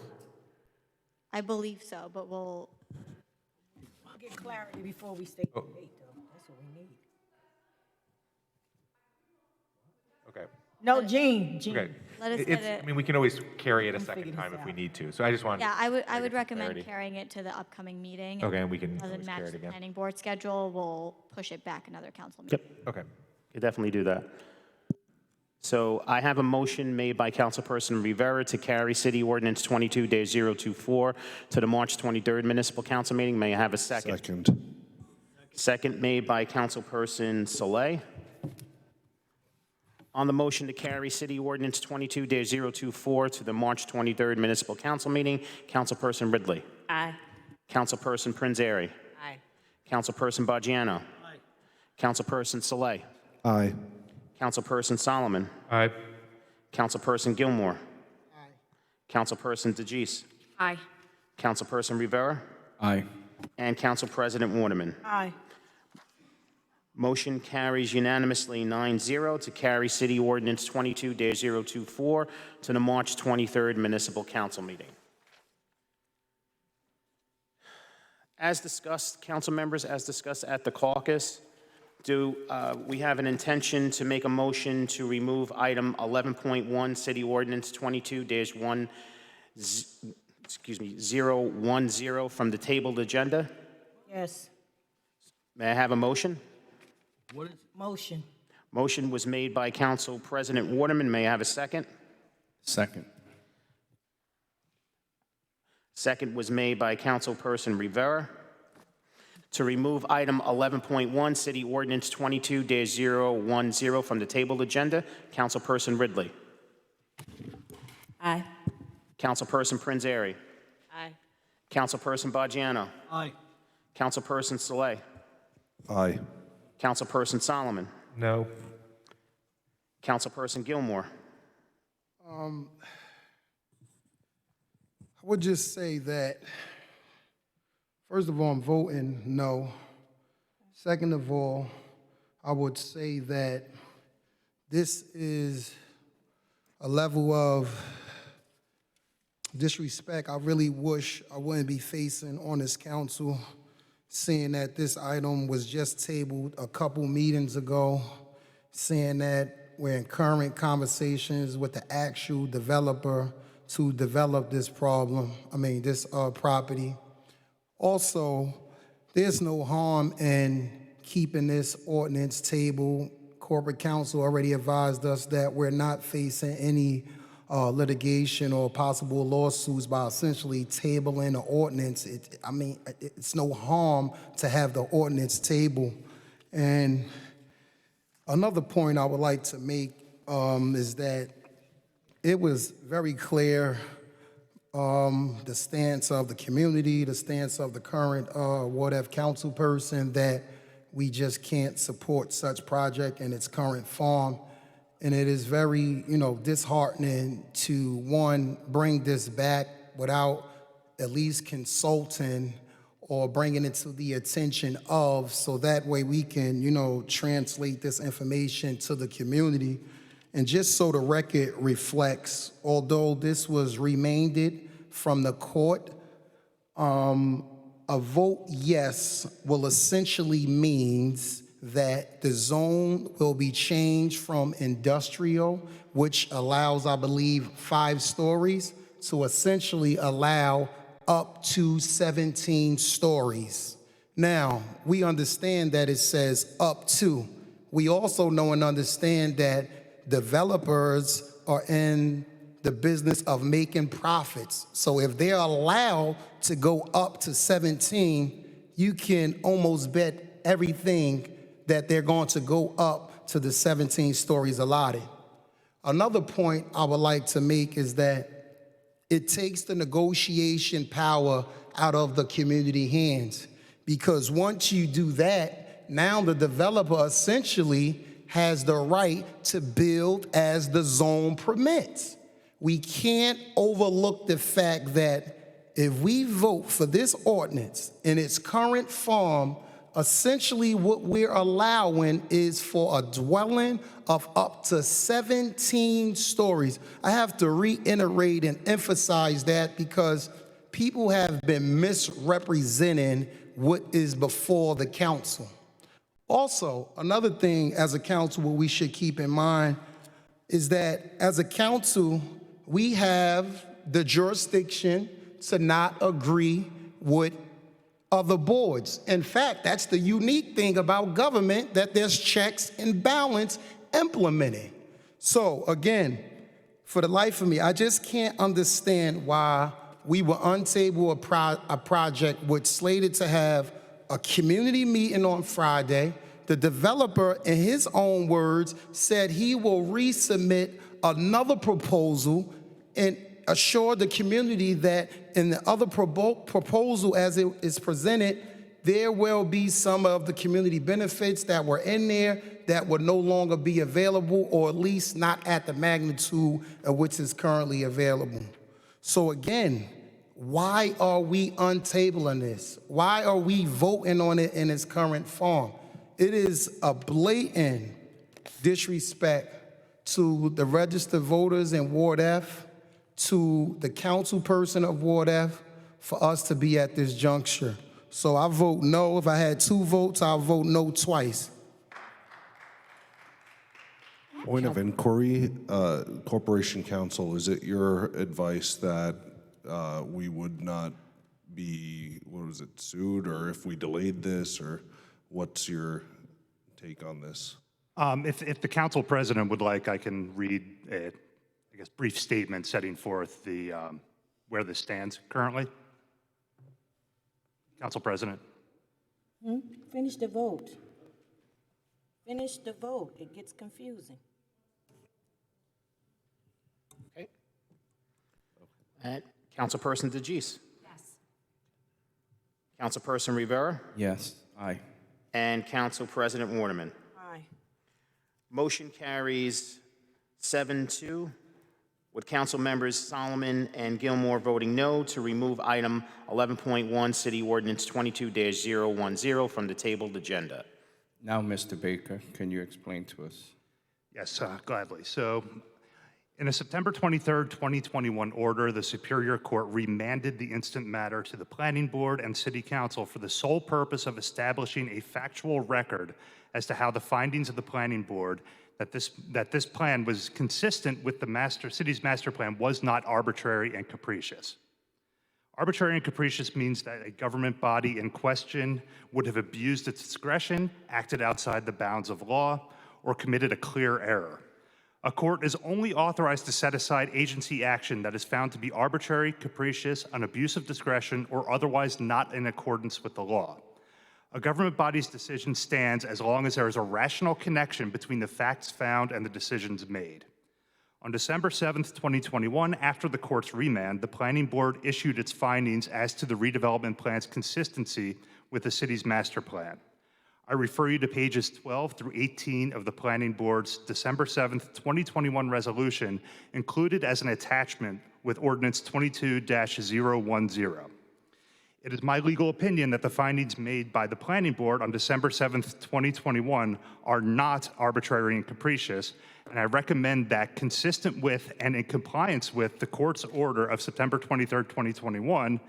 I believe so, but we'll Get clarity before we state the date, though. That's what we need. Okay. No, Gene. Okay. let us get it. I mean, we can always carry it a We'll second figure time this if we out. need to. So I just wanted. Yeah, I would get some recommend clarity. carrying it to the upcoming meeting. Okay, and we can If it always doesn't carry match it the again. planning board schedule, we'll push it back another council meeting. Yep, Okay. you definitely do that. So I have a motion made by Councilperson Rivera to carry City Ordinance 22-024 to the March 23rd Municipal Council meeting. May I have a second? Second. Second made by Councilperson Saleh. On the motion to carry City Ordinance 22-024 to the March 23rd Municipal Council meeting, Councilperson Ridley. Aye. Councilperson Prinzary. Aye. Councilperson Baggiano. Aye. Councilperson Saleh. Aye. Councilperson Solomon. Aye. Councilperson Gilmore. Councilperson DeGise. Aye. Councilperson Rivera. Aye. And Council President Waterman. Aye. Motion carries unanimously 9-0 to carry City Ordinance 22-024 to the March 23rd Municipal Council meeting. As discussed, council members, as discussed at the caucus, we have an intention to make a motion to remove item 11.1, City Ordinance 22-010 from the tabled agenda? Yes. May I have a motion? What is, Motion. Motion was made by Council President Waterman. May I have a second? Second. Second was made by Councilperson Rivera to remove item 11.1, City Ordinance 22-010 from the tabled agenda. Councilperson Ridley. Aye. Councilperson Prinzary. Aye. Councilperson Baggiano. aye. Councilperson Saleh. Aye. Councilperson Solomon. No. Councilperson Gilmore. I would just say that, first of all, I'm voting no. Second of all, I would say that this is a level of disrespect I really wish I wouldn't be facing on this council, seeing that this item was just tabled a couple meetings ago, seeing that we're in current conversations with the actual developer to develop this this property. Also, there's no harm in keeping this ordinance table. Corporate counsel already advised us that we're not facing any litigation or possible lawsuits by essentially tabling the ordinance. It's no harm to have the ordinance table. And another point I would like to make is that it was very clear the stance of the community, the stance of the current Ward F council person, that we just can't support such project in its current form. And it is very, disheartening to, one, bring this back without at least consulting or bringing it to the attention of, so that way we can, translate this information to the community. And just so the record reflects, although this was remanded from the court, a vote yes will essentially means that the zone will be changed from industrial, which allows, I believe, 5 stories, to essentially allow up to 17 stories. Now, we understand that it says up to. We also know and understand that developers are in the business of making profits. So if they're allowed to go up to 17, you can almost bet everything that they're going to go up to the 17 stories allotted. Another point I would like to make is that it takes the negotiation power out of the community hands, because once you do that, now the developer essentially has the right to build as the zone permits. We can't overlook the fact that if we vote for this ordinance in its current form, essentially what we're allowing is for a dwelling of up to 17 stories. I have to reiterate and emphasize that because people have been misrepresenting what is before the council. Also, another thing as a council what we should keep in mind is that as a council, we have the jurisdiction to not agree with other boards. In fact, that's the unique thing about government, that there's checks and balance implemented. So again, for the life of me, I just can't understand why we will untable a project which slated to have a community meeting on Friday. The developer, in his own words, said he will resubmit another proposal and assure the community that in the other proposal as it is presented, there will be some of the community benefits that were in there that would no longer be available, or at least not at the magnitude of which is currently available. So again, why are we untabling this? Why are we voting on it in its current form? It is a blatant disrespect to the registered voters in Ward F, to the council person of Ward F, for us to be at this juncture. So I vote no. If I had 2 votes, I'll vote no twice. Point of inquiry, Corporation Counsel, is it your advice that we would not be, sued, or if we delayed this, or what's your take on this? If the council president would like, I can read a, brief statement setting forth the where this stands currently. Council President. Finish the vote. Finish the vote. It gets confusing. Okay. Councilperson DeGise. Yes. Councilperson Rivera. Yes. Aye. And Council President Waterman. Aye. Motion carries 7-2, with Council members Solomon and Gilmore voting no to remove item 11.1, City Ordinance 22-010 from the tabled agenda. Now, Mr. Baker, can you explain to us? Yes, gladly. So, in a September 23rd, 2021 order, the Superior Court remanded the instant matter to the Planning Board and City Council for the sole purpose of establishing a factual record as to how the findings of the Planning Board that this plan was consistent with the city's master plan was not arbitrary and capricious. Arbitrary and capricious means that a government body in question would have abused its discretion, acted outside the bounds of law, or committed a clear error. A court is only authorized to set aside agency action that is found to be arbitrary, capricious, an abuse of discretion, or otherwise not in accordance with the law. A government body's decision stands as long as there is a rational connection between the facts found and the decisions made. On December 7th, 2021, after the court's remand, the Planning Board issued its findings as to the redevelopment plan's consistency with the city's master plan. I refer you to pages 12 through 18 of the Planning Board's December 7th, 2021 resolution, included as an attachment with Ordinance 22-010. It is my legal opinion that the findings made by the Planning Board on December 7th, 2021 are not arbitrary and capricious, and I recommend that, consistent with and in compliance with the court's order of September 23rd, 2021,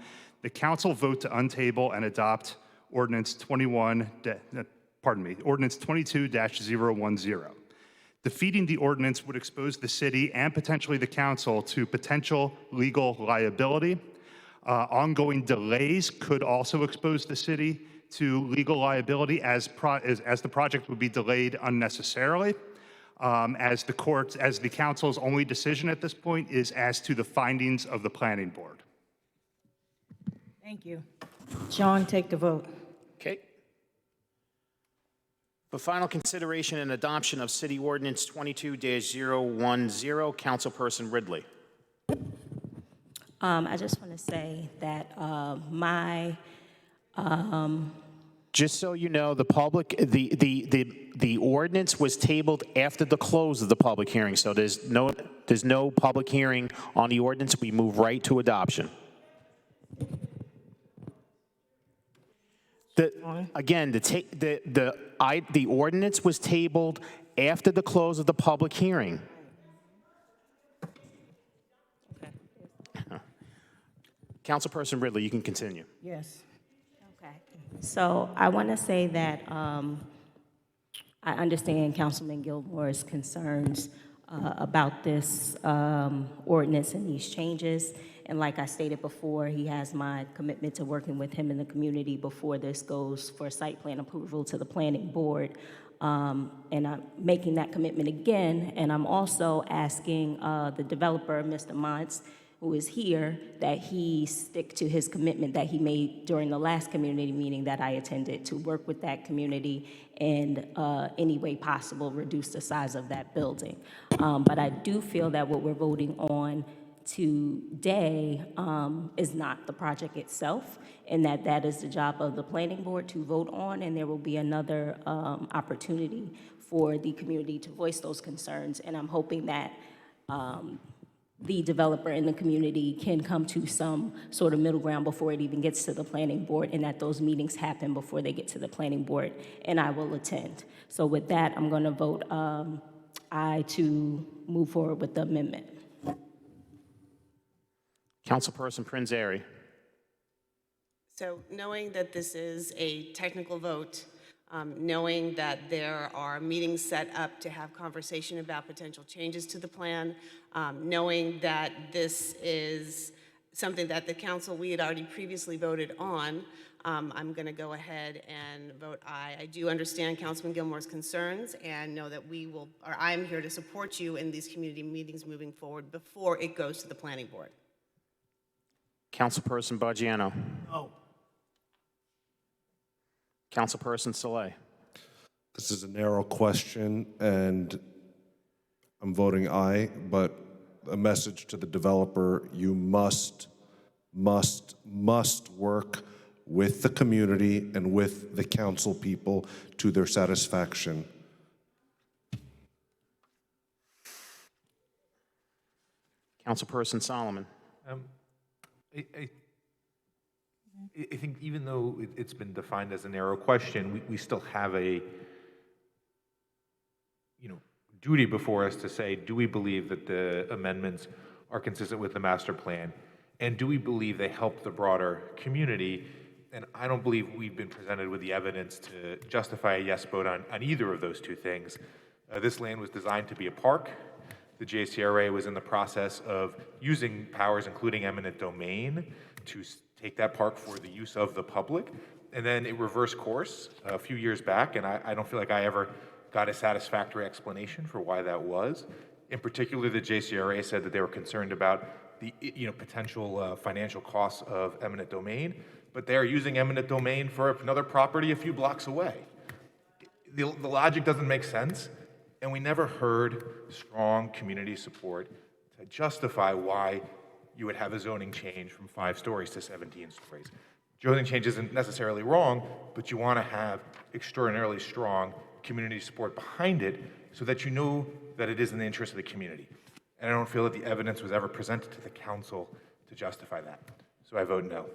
the council vote to untable and adopt Ordinance 22-010. Defeating the ordinance would expose the city and potentially the council to potential legal liability. Ongoing delays could also expose the city to legal liability as the project would be delayed unnecessarily. As the council's only decision at this point is as to the findings of the planning board. Thank you. John, take the vote. Okay. For final consideration and adoption of City Ordinance 22-010, Councilperson Ridley. I just want to say that Just so you know, the ordinance was tabled after the close of the public hearing, so there's no public hearing on the ordinance. We move right to adoption. The ordinance was tabled after the close of the public hearing. Councilperson Ridley, you can continue. Yes. Okay. So I want to say that I understand Councilman Gilmore's concerns about this ordinance and these changes. And like I stated before, he has my commitment to working with him in the community before this goes for site plan approval to the planning board. And I'm making that commitment again. And I'm also asking the developer, Mr. Montz, who is here, that he stick to his commitment that he made during the last community meeting that I attended to work with that community and any way possible reduce the size of that building. But I do feel that what we're voting on today is not the project itself, and that is the job of the planning board to vote on, and there will be another opportunity for the community to voice those concerns. And I'm hoping that the developer and the community can come to some sort of middle ground before it even gets to the planning board, and that those meetings happen before they get to the planning board, and I will attend. So with that, I'm going to vote aye to move forward with the amendment. Councilperson Prinzary. So knowing that this is a technical vote, knowing that there are meetings set up to have conversation about potential changes to the plan, knowing that this is something that the council, we had already previously voted on, I'm going to go ahead and vote aye. I do understand Councilman Gilmore's concerns and know that I'm here to support you in these community meetings moving forward before it goes to the planning board. Councilperson Baggiano. No. Councilperson Saleh. This is a narrow question, and I'm voting aye, but a message to the developer: you must work with the community and with the council people to their satisfaction. Councilperson Solomon. I think even though it's been defined as a narrow question, we still have a duty before us to say, do we believe that the amendments are consistent with the master plan? And do we believe they help the broader community? And I don't believe we've been presented with the evidence to justify a yes vote on either of those two things. This land was designed to be a park. The JCRA was in the process of using powers, including eminent domain, to take that park for the use of the public. And then it reversed course a few years back, and I don't feel like I ever got a satisfactory explanation for why that was. In particular, the JCRA said that they were concerned about the potential financial costs of eminent domain, but they are using eminent domain for another property a few blocks away. The logic doesn't make sense, and we never heard strong community support to justify why you would have a zoning change from 5 stories to 17 stories. Zoning change isn't necessarily wrong, but you want to have extraordinarily strong community support behind it so that you know that it is in the interest of the community. And I don't feel that the evidence was ever presented to the council to justify that. So I vote no.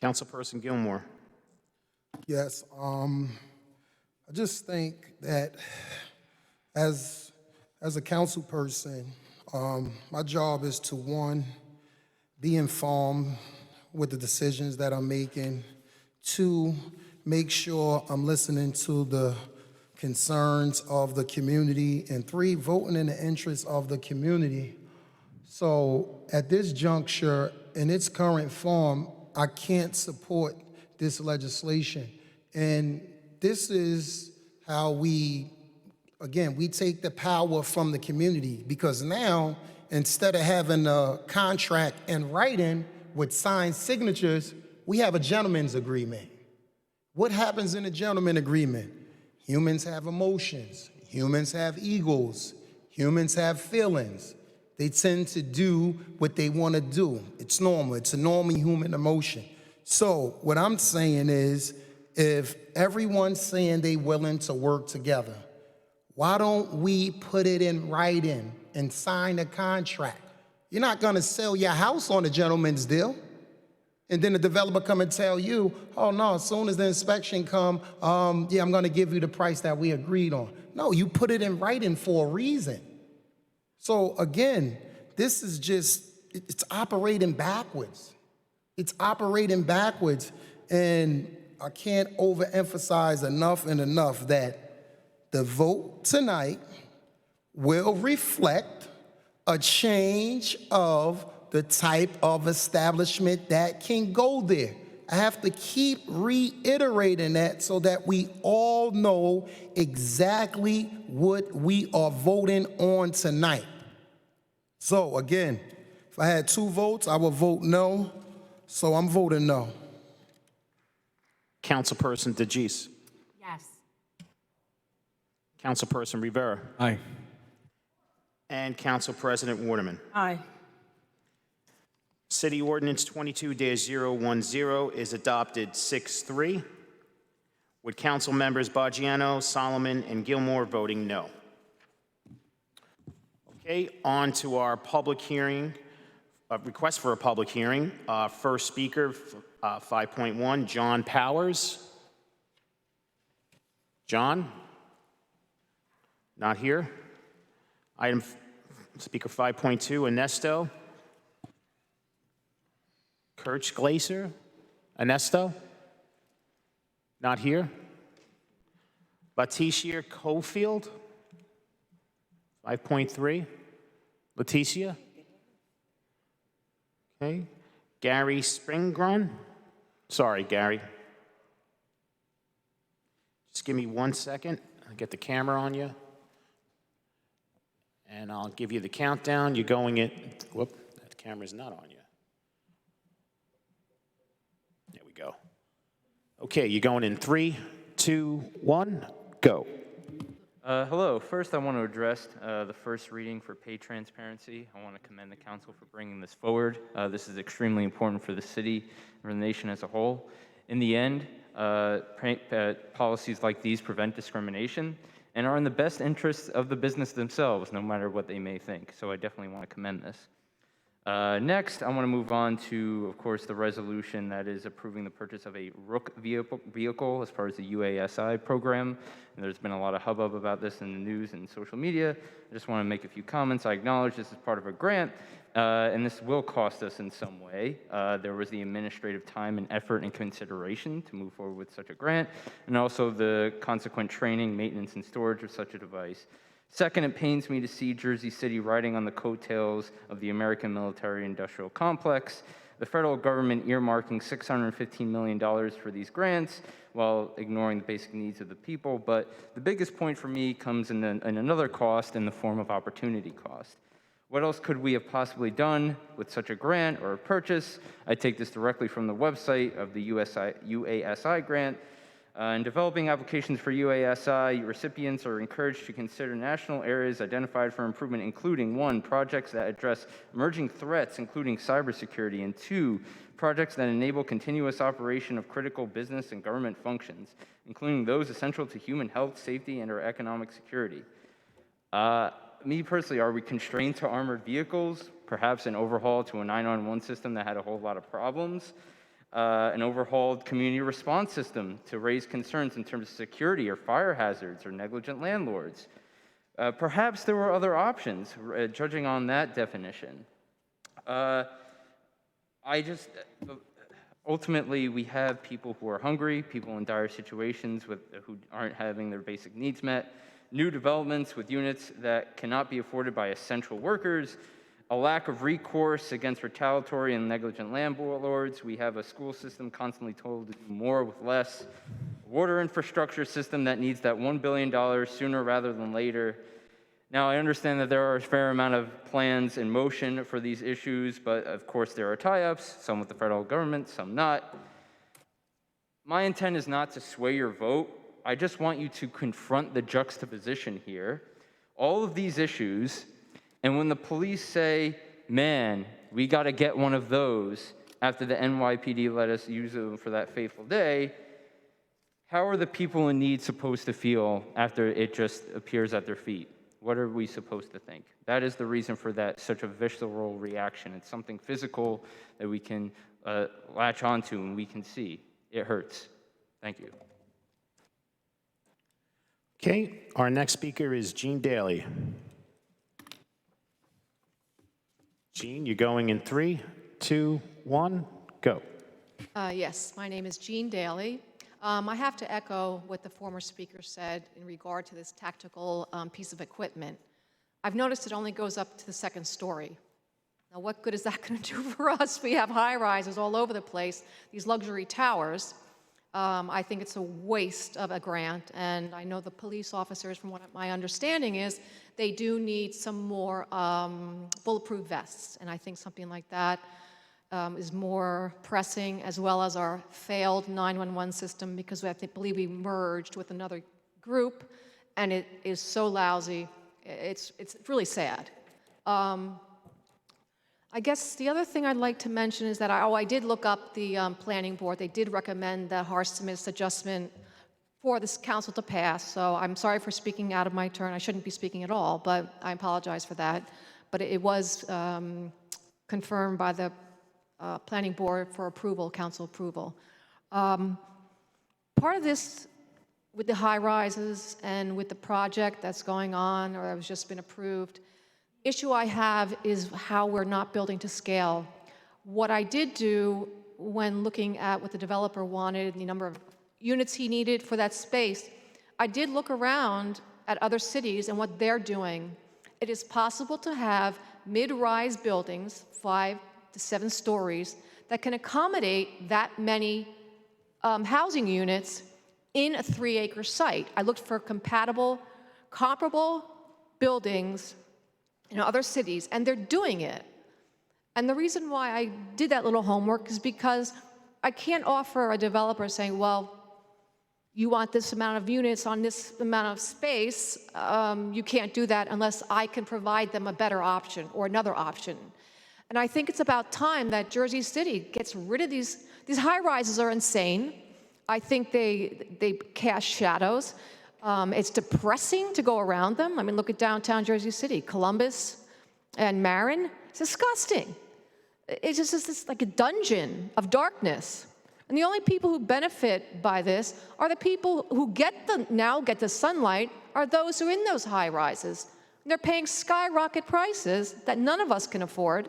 Councilperson Gilmore. Yes, I just think that as a council person, my job is to, one, be informed with the decisions that I'm making, two, make sure I'm listening to the concerns of the community, and three, voting in the interest of the community. So at this juncture, in its current form, I can't support this legislation. And this is how we take the power from the community, because now, instead of having a contract in writing with signed signatures, we have a gentleman's agreement. What happens in a gentleman's agreement? Humans have emotions, humans have egos, humans have feelings. They tend to do what they want to do. It's normal, it's a normal human emotion. So what I'm saying is, if everyone's saying they're willing to work together, why don't we put it in writing and sign a contract? You're not gonna sell your house on a gentleman's deal, and then the developer come and tell you, oh no, as soon as the inspection come, yeah, I'm gonna give you the price that we agreed on. No, you put it in writing for a reason. So again, this is just, it's operating backwards. It's operating backwards, and I can't overemphasize enough and enough that the vote tonight will reflect a change of the type of establishment that can go there. I have to keep reiterating that so that we all know exactly what we are voting on tonight. So again, if I had 2 votes, I would vote no. So I'm voting no. Councilperson DeGise. Yes. Councilperson Rivera. Aye. And Council President Waterman. Aye. City Ordinance 22-010 is adopted 6-3, with Council members Baggiano, Solomon, and Gilmore voting no. Okay, on to our public hearing, request for a public hearing. First speaker, 5.1, John Powers. John? Not here. Item speaker 5.2, Ernesto. Kirch Glacier. Ernesto? Not here. Leticia Cofield. 5.3. Leticia? Okay. Gary Springrun. Sorry, Gary. Just give me 1 second. I'll get the camera on you. And I'll give you the countdown. You're going in. Whoop, that camera's not on you. There we go. Okay, you're going in 3, 2, 1, go. Hello. First, I want to address the first reading for pay transparency. I want to commend the council for bringing this forward. This is extremely important for the city and for the nation as a whole. In the end, policies like these prevent discrimination and are in the best interests of the business themselves, no matter what they may think. So I definitely want to commend this. Next, I want to move on to, of course, the resolution that is approving the purchase of a Rook vehicle as part of the UASI program. And there's been a lot of hubbub about this in the news and social media. I just want to make a few comments. I acknowledge this is part of a grant, and this will cost us in some way. There was the administrative time and effort and consideration to move forward with such a grant, and also the consequent training, maintenance, and storage of such a device. Second, it pains me to see Jersey City riding on the coattails of the American military-industrial complex, the federal government earmarking $615 million for these grants while ignoring the basic needs of the people. But the biggest point for me comes in another cost in the form of opportunity cost. What else could we have possibly done with such a grant or a purchase? I take this directly from the website of the UASI grant. In developing applications for UASI, recipients are encouraged to consider national areas identified for improvement, including 1, projects that address emerging threats, including cybersecurity, and 2, projects that enable continuous operation of critical business and government functions, including those essential to human health, safety, and/or economic security. Me personally, are we constrained to armored vehicles? Perhaps an overhaul to a 911 system that had a whole lot of problems? an overhauled community response system to raise concerns in terms of security or fire hazards or negligent landlords. Perhaps there were other options, judging on that definition. Ultimately, we have people who are hungry, people in dire situations who aren't having their basic needs met, new developments with units that cannot be afforded by essential workers, a lack of recourse against retaliatory and negligent landlords. We have a school system constantly told to do more with less, a water infrastructure system that needs that $1 billion sooner rather than later. Now, I understand that there are a fair amount of plans in motion for these issues, but of course there are tie-ups, some with the federal government, some not. My intent is not to sway your vote. I just want you to confront the juxtaposition here, all of these issues, and when the police say, man, we got to get one of those after the NYPD let us use them for that fateful day, how are the people in need supposed to feel after it just appears at their feet? What are we supposed to think? That is the reason for that, such a visceral reaction. It's something physical that we can latch onto and we can see. It hurts. Thank you. Okay, our next speaker is Gene Daly. Gene, you're going in 3, 2, 1, go. Yes, my name is Jean Daly. I have to echo what the former speaker said in regard to this tactical piece of equipment. I've noticed it only goes up to the 2nd story. Now, what good is that going to do for us? We have high-rises all over the place, these luxury towers. I think it's a waste of a grant, and I know the police officers, from what my understanding is, they do need some more bulletproof vests, and I think something like that is more pressing, as well as our failed 911 system, because I believe we merged with another group, and it is so lousy. It's really sad. I guess the other thing I'd like to mention is that I did look up the planning board. They did recommend the Harsamusse adjustment for this council to pass, so I'm sorry for speaking out of my turn. I shouldn't be speaking at all, but I apologize for that. But it was confirmed by the planning board for approval, council approval. Part of this, with the high rises and with the project that's going on or that has just been approved, issue I have is how we're not building to scale. What I did do when looking at what the developer wanted, the number of units he needed for that space, I did look around at other cities and what they're doing. It is possible to have mid-rise buildings, 5 to 7 stories, that can accommodate that many housing units in a 3-acre site. I looked for comparable buildings in other cities, and they're doing it. And the reason why I did that little homework is because I can't offer a developer saying, well, you want this amount of units on this amount of space, you can't do that unless I can provide them a better option or another option. And I think it's about time that Jersey City gets rid of these high-rises are insane. I think they cast shadows. It's depressing to go around them. I mean, look at downtown Jersey City, Columbus and Marin. It's disgusting. It's just this like a dungeon of darkness. And the only people who benefit by this are the people who now get the sunlight, are those who are in those high rises. They're paying skyrocket prices that none of us can afford.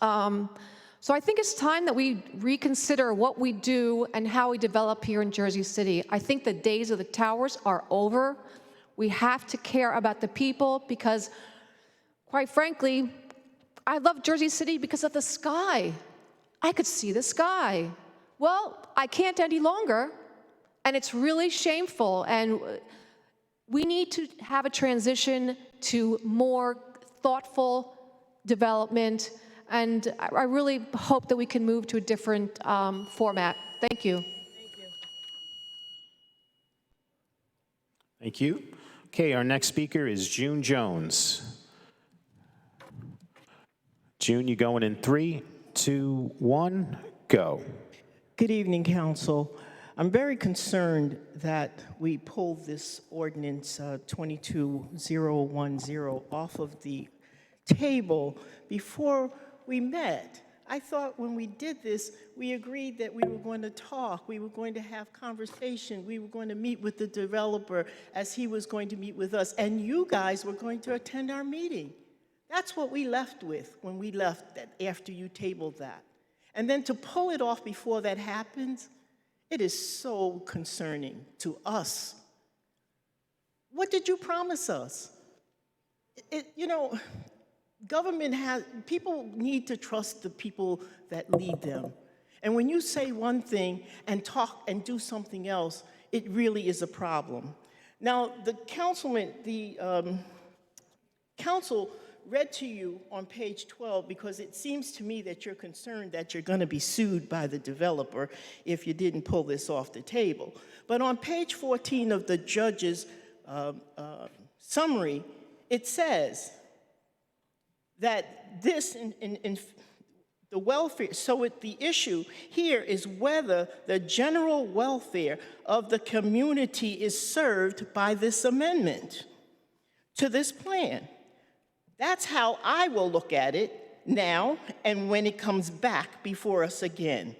So I think it's time that we reconsider what we do and how we develop here in Jersey City. I think the days of the towers are over. We have to care about the people because, quite frankly, I love Jersey City because of the sky. I could see the sky. Well, I can't any longer, and it's really shameful. And we need to have a transition to more thoughtful development. And I really hope that we can move to a different format. Thank you. Thank you. Okay, our next speaker is June Jones. June, you going in 3, 2, 1, go. Good evening, Council. I'm very concerned that we pulled this ordinance 22010 off of the table before we met. I thought when we did this, we agreed that we were going to talk, we were going to have conversation, we were going to meet with the developer as he was going to meet with us, and you guys were going to attend our meeting. That's what we left with when we left after you tabled that. And then to pull it off before that happens, it is so concerning to us. What did you promise us? Government people need to trust the people that lead them. And when you say one thing and talk and do something else, it really is a problem. Now, the council read to you on page 12 because it seems to me that you're concerned that you're going to be sued by the developer if you didn't pull this off the table. But on page 14 of the judge's summary, it says that this in the welfare, the issue here is whether the general welfare of the community is served by this amendment to this plan. That's how I will look at it now and when it comes back before us again.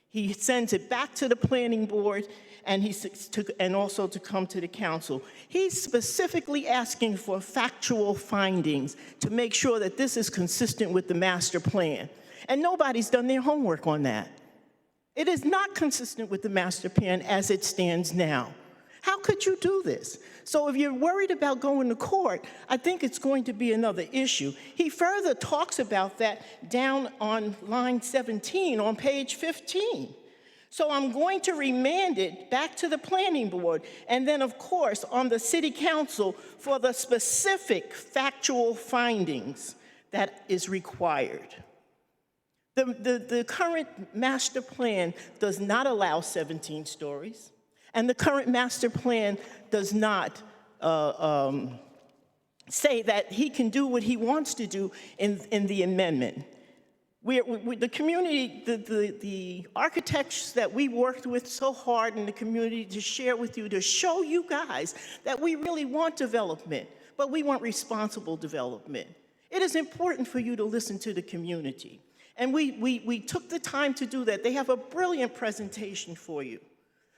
He sends it back to the planning board and also to come to the council. He's specifically asking for factual findings to make sure that this is consistent with the master plan. And nobody's done their homework on that. It is not consistent with the master plan as it stands now. How could you do this? So if you're worried about going to court, I think it's going to be another issue. He further talks about that down on line 17 on page 15. So I'm going to remand it back to the planning board, and then, of course, on the city council for the specific factual findings that is required. The current master plan does not allow 17 stories, and the current master plan does not say that he can do what he wants to do in the amendment. The community, the architects that we worked with so hard in the community to share with you, to show you guys that we really want development, but we want responsible development. It is important for you to listen to the community. And we took the time to do that. They have a brilliant presentation for you.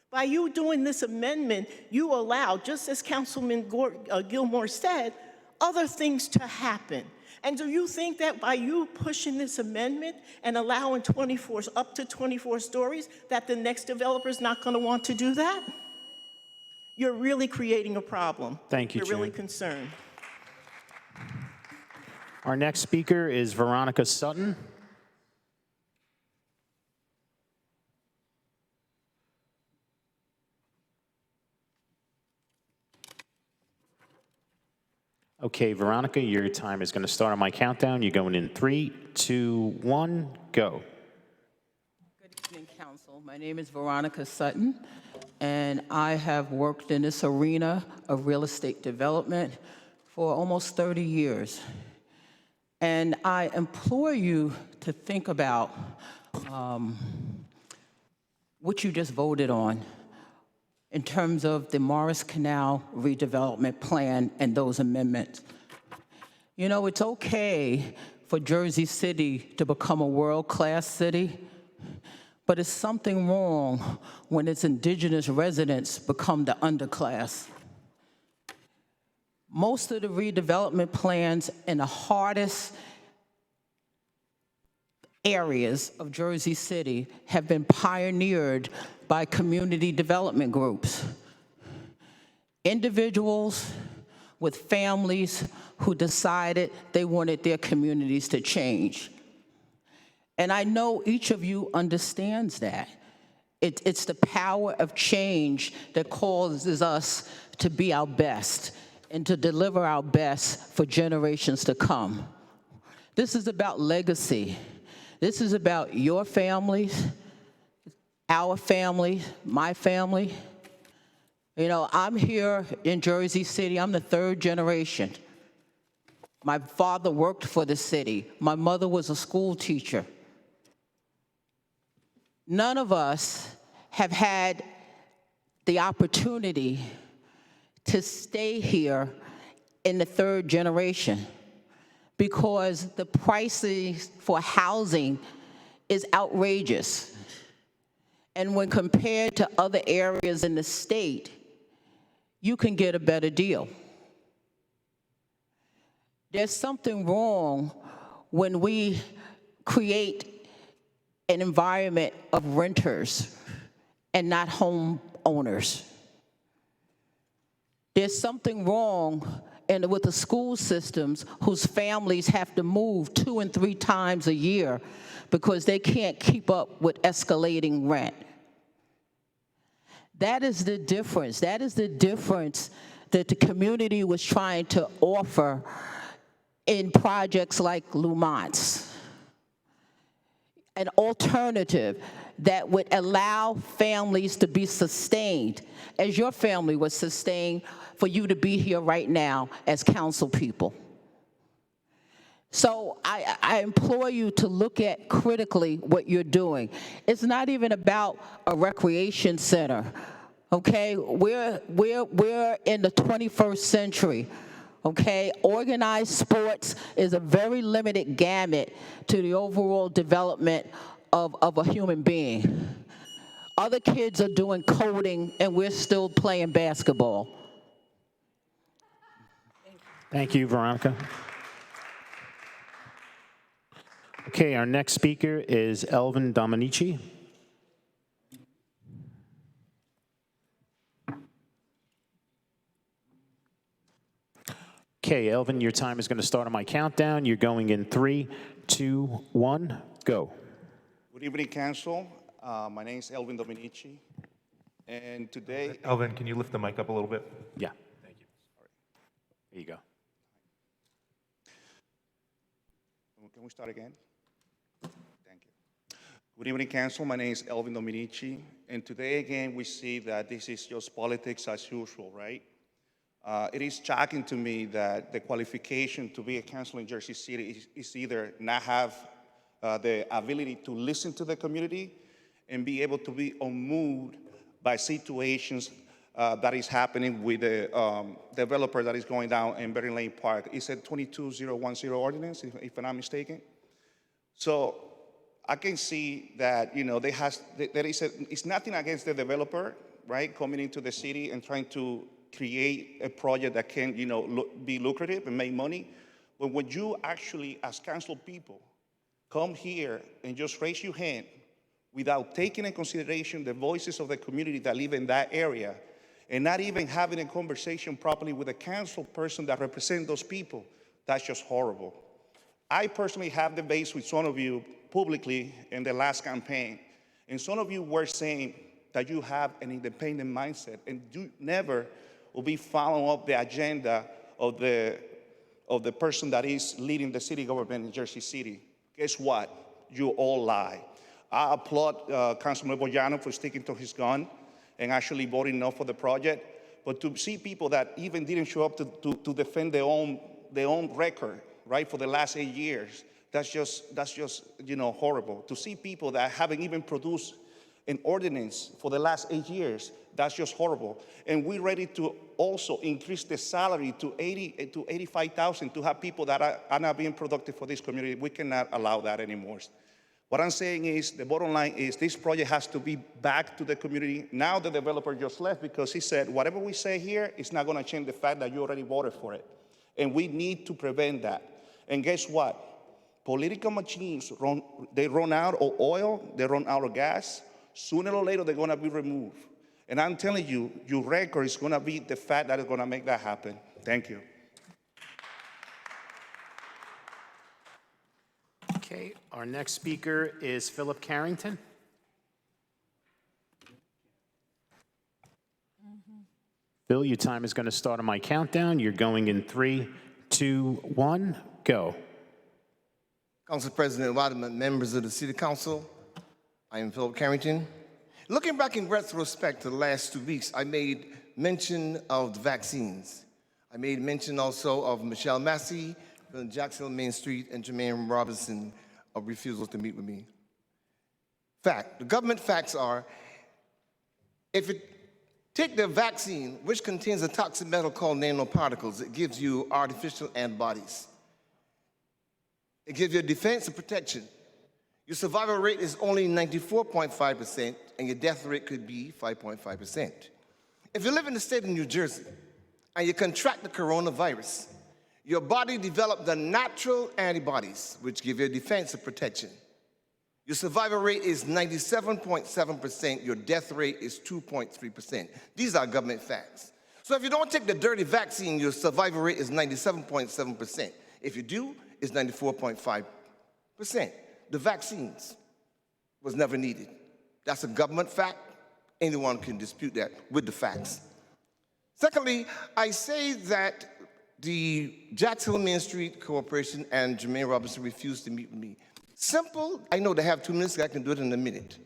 By you doing this amendment, you allow, just as Councilman Gilmore said, other things to happen. And do you think that by you pushing this amendment and allowing up to 24 stories, that the next developer is not going to want to do that? You're really creating a problem. Thank you, You're really Jan. concerned. Our next speaker is Veronica Sutton. Okay, Veronica, your time is going to start on my countdown. You're going in 3, 2, 1, go. Good evening, Council. My name is Veronica Sutton, and I have worked in this arena of real estate development for almost 30 years. And I implore you to think about what you just voted on in terms of the Morris Canal redevelopment plan and those amendments. You know, it's okay for Jersey City to become a world-class city, but it's something wrong when its indigenous residents become the underclass. Most of the redevelopment plans in the hardest areas of Jersey City have been pioneered by community development groups. Individuals with families who decided they wanted their communities to change. And I know each of you understands that. It's the power of change that causes us to be our best and to deliver our best for generations to come. This is about legacy. This is about your families, our family, my family. You know, I'm here in Jersey City. I'm the third generation. My father worked for the city. My mother was a school teacher. None of us have had the opportunity to stay here in the third generation because the prices for housing is outrageous. And when compared to other areas in the state, you can get a better deal. There's something wrong when we create an environment of renters and not homeowners. There's something wrong with the school systems whose families have to move 2 and 3 times a year because they can't keep up with escalating rent. That is the difference. That is the difference that the community was trying to offer in projects like Lumont's. An alternative that would allow families to be sustained, as your family was sustained for you to be here right now as council people. So I implore you to look at critically what you're doing. It's not even about a recreation center, okay? We're in the 21st century, okay? Organized sports is a very limited gamut to the overall development of a human being. Other kids are doing coding and we're still playing basketball. Thank you, Veronica. Okay, our next speaker is Elvin Dominici. Okay, Elvin, your time is going to start on my countdown. You're going in 3, 2, 1, go. Good evening, Council. My name is Elvin Dominici, and today... Elvin, can you lift the mic up a little bit? Yeah. Thank you. There you go. Can we start again? Thank you. Good evening, Council. My name is Elvin Dominici, and today, again, we see that this is just politics as usual, right? It is shocking to me that the qualification to be a council in Jersey City is either not have the ability to listen to the community and be able to be unmoved by situations that is happening with the developer that is going down in Berry Lane Park. It's a 22010 ordinance, if I'm not mistaken. So I can see that, you know, it's nothing against the developer, right, coming into the city and trying to create a project that can, you know, be lucrative and make money. But when you actually, as council people, come here and just raise your hand without taking in consideration the voices of the community that live in that area, and not even having a conversation properly with a council person that represents those people, that's just horrible. I personally have debates with some of you publicly in the last campaign, and some of you were saying that you have an independent mindset and you never will be following up the agenda of the person that is leading the city government in Jersey City. Guess what? You all lie. I applaud Councilman Boyano for sticking to his gun and actually voting no for the project. But to see people that even didn't show up to defend their own record, right, for the last 8 years, that's just you know, horrible. To see people that haven't even produced an ordinance for the last 8 years, that's just horrible. And we're ready to also increase the salary to $80,000 to $85,000 to have people that are not being productive for this community. We cannot allow that anymore. What I'm saying is, the bottom line is this project has to be back to the community. Now the developer just left because he said, whatever we say here, it's not gonna change the fact that you already voted for it. And we need to prevent that. And guess what? Political machines, they run out of oil, they run out of gas. Sooner or later, they're gonna be removed. And I'm telling you, your record is gonna be the fact that is gonna make that happen. Thank you. Okay, our next speaker is Philip Carrington. Bill, your time is going to start on my countdown. You're going in 3, 2, 1, go. Council President Waterman, members of the City Council, I am Philip Carrington. Looking back in retrospect to the last 2 weeks, I made mention of the vaccines. I made mention also of Michelle Massey from Jacksonville Main Street and Jermaine Robinson of refusal to meet with me. Fact, the government facts are, if it take the vaccine, which contains a toxic metal called nanoparticles, it gives you artificial antibodies. It gives you a defense and protection. Your survival rate is only 94.5%, and your death rate could be 5.5%. If you live in the state of New Jersey and you contract the coronavirus, your body develops the natural antibodies, which give you a defensive protection. Your survival rate is 97.7%. Your death rate is 2.3%. These are government facts. So if you don't take the dirty vaccine, your survival rate is 97.7%. If you do, it's 94.5%. The vaccines was never needed. That's a government fact. Anyone can dispute that with the facts. Secondly, I say that the Jacksonville Main Street Corporation and Jermaine Robinson refused to meet with me. Simple. I know they have 2 minutes. I can do it in a minute.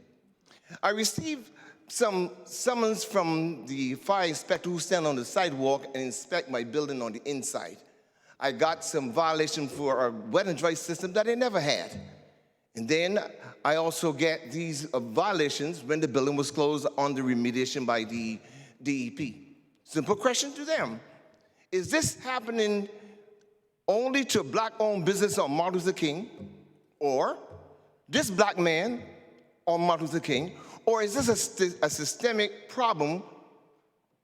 I received some summons from the fire inspector who stand on the sidewalk and inspect my building on the inside. I got some violation for a wet and dry system that I never had. And then I also get these violations when the building was closed on the remediation by the DEP. Simple question to them. Is this happening only to black-owned business on Martin Luther King, or this black man on Martin Luther King, or is this a systemic problem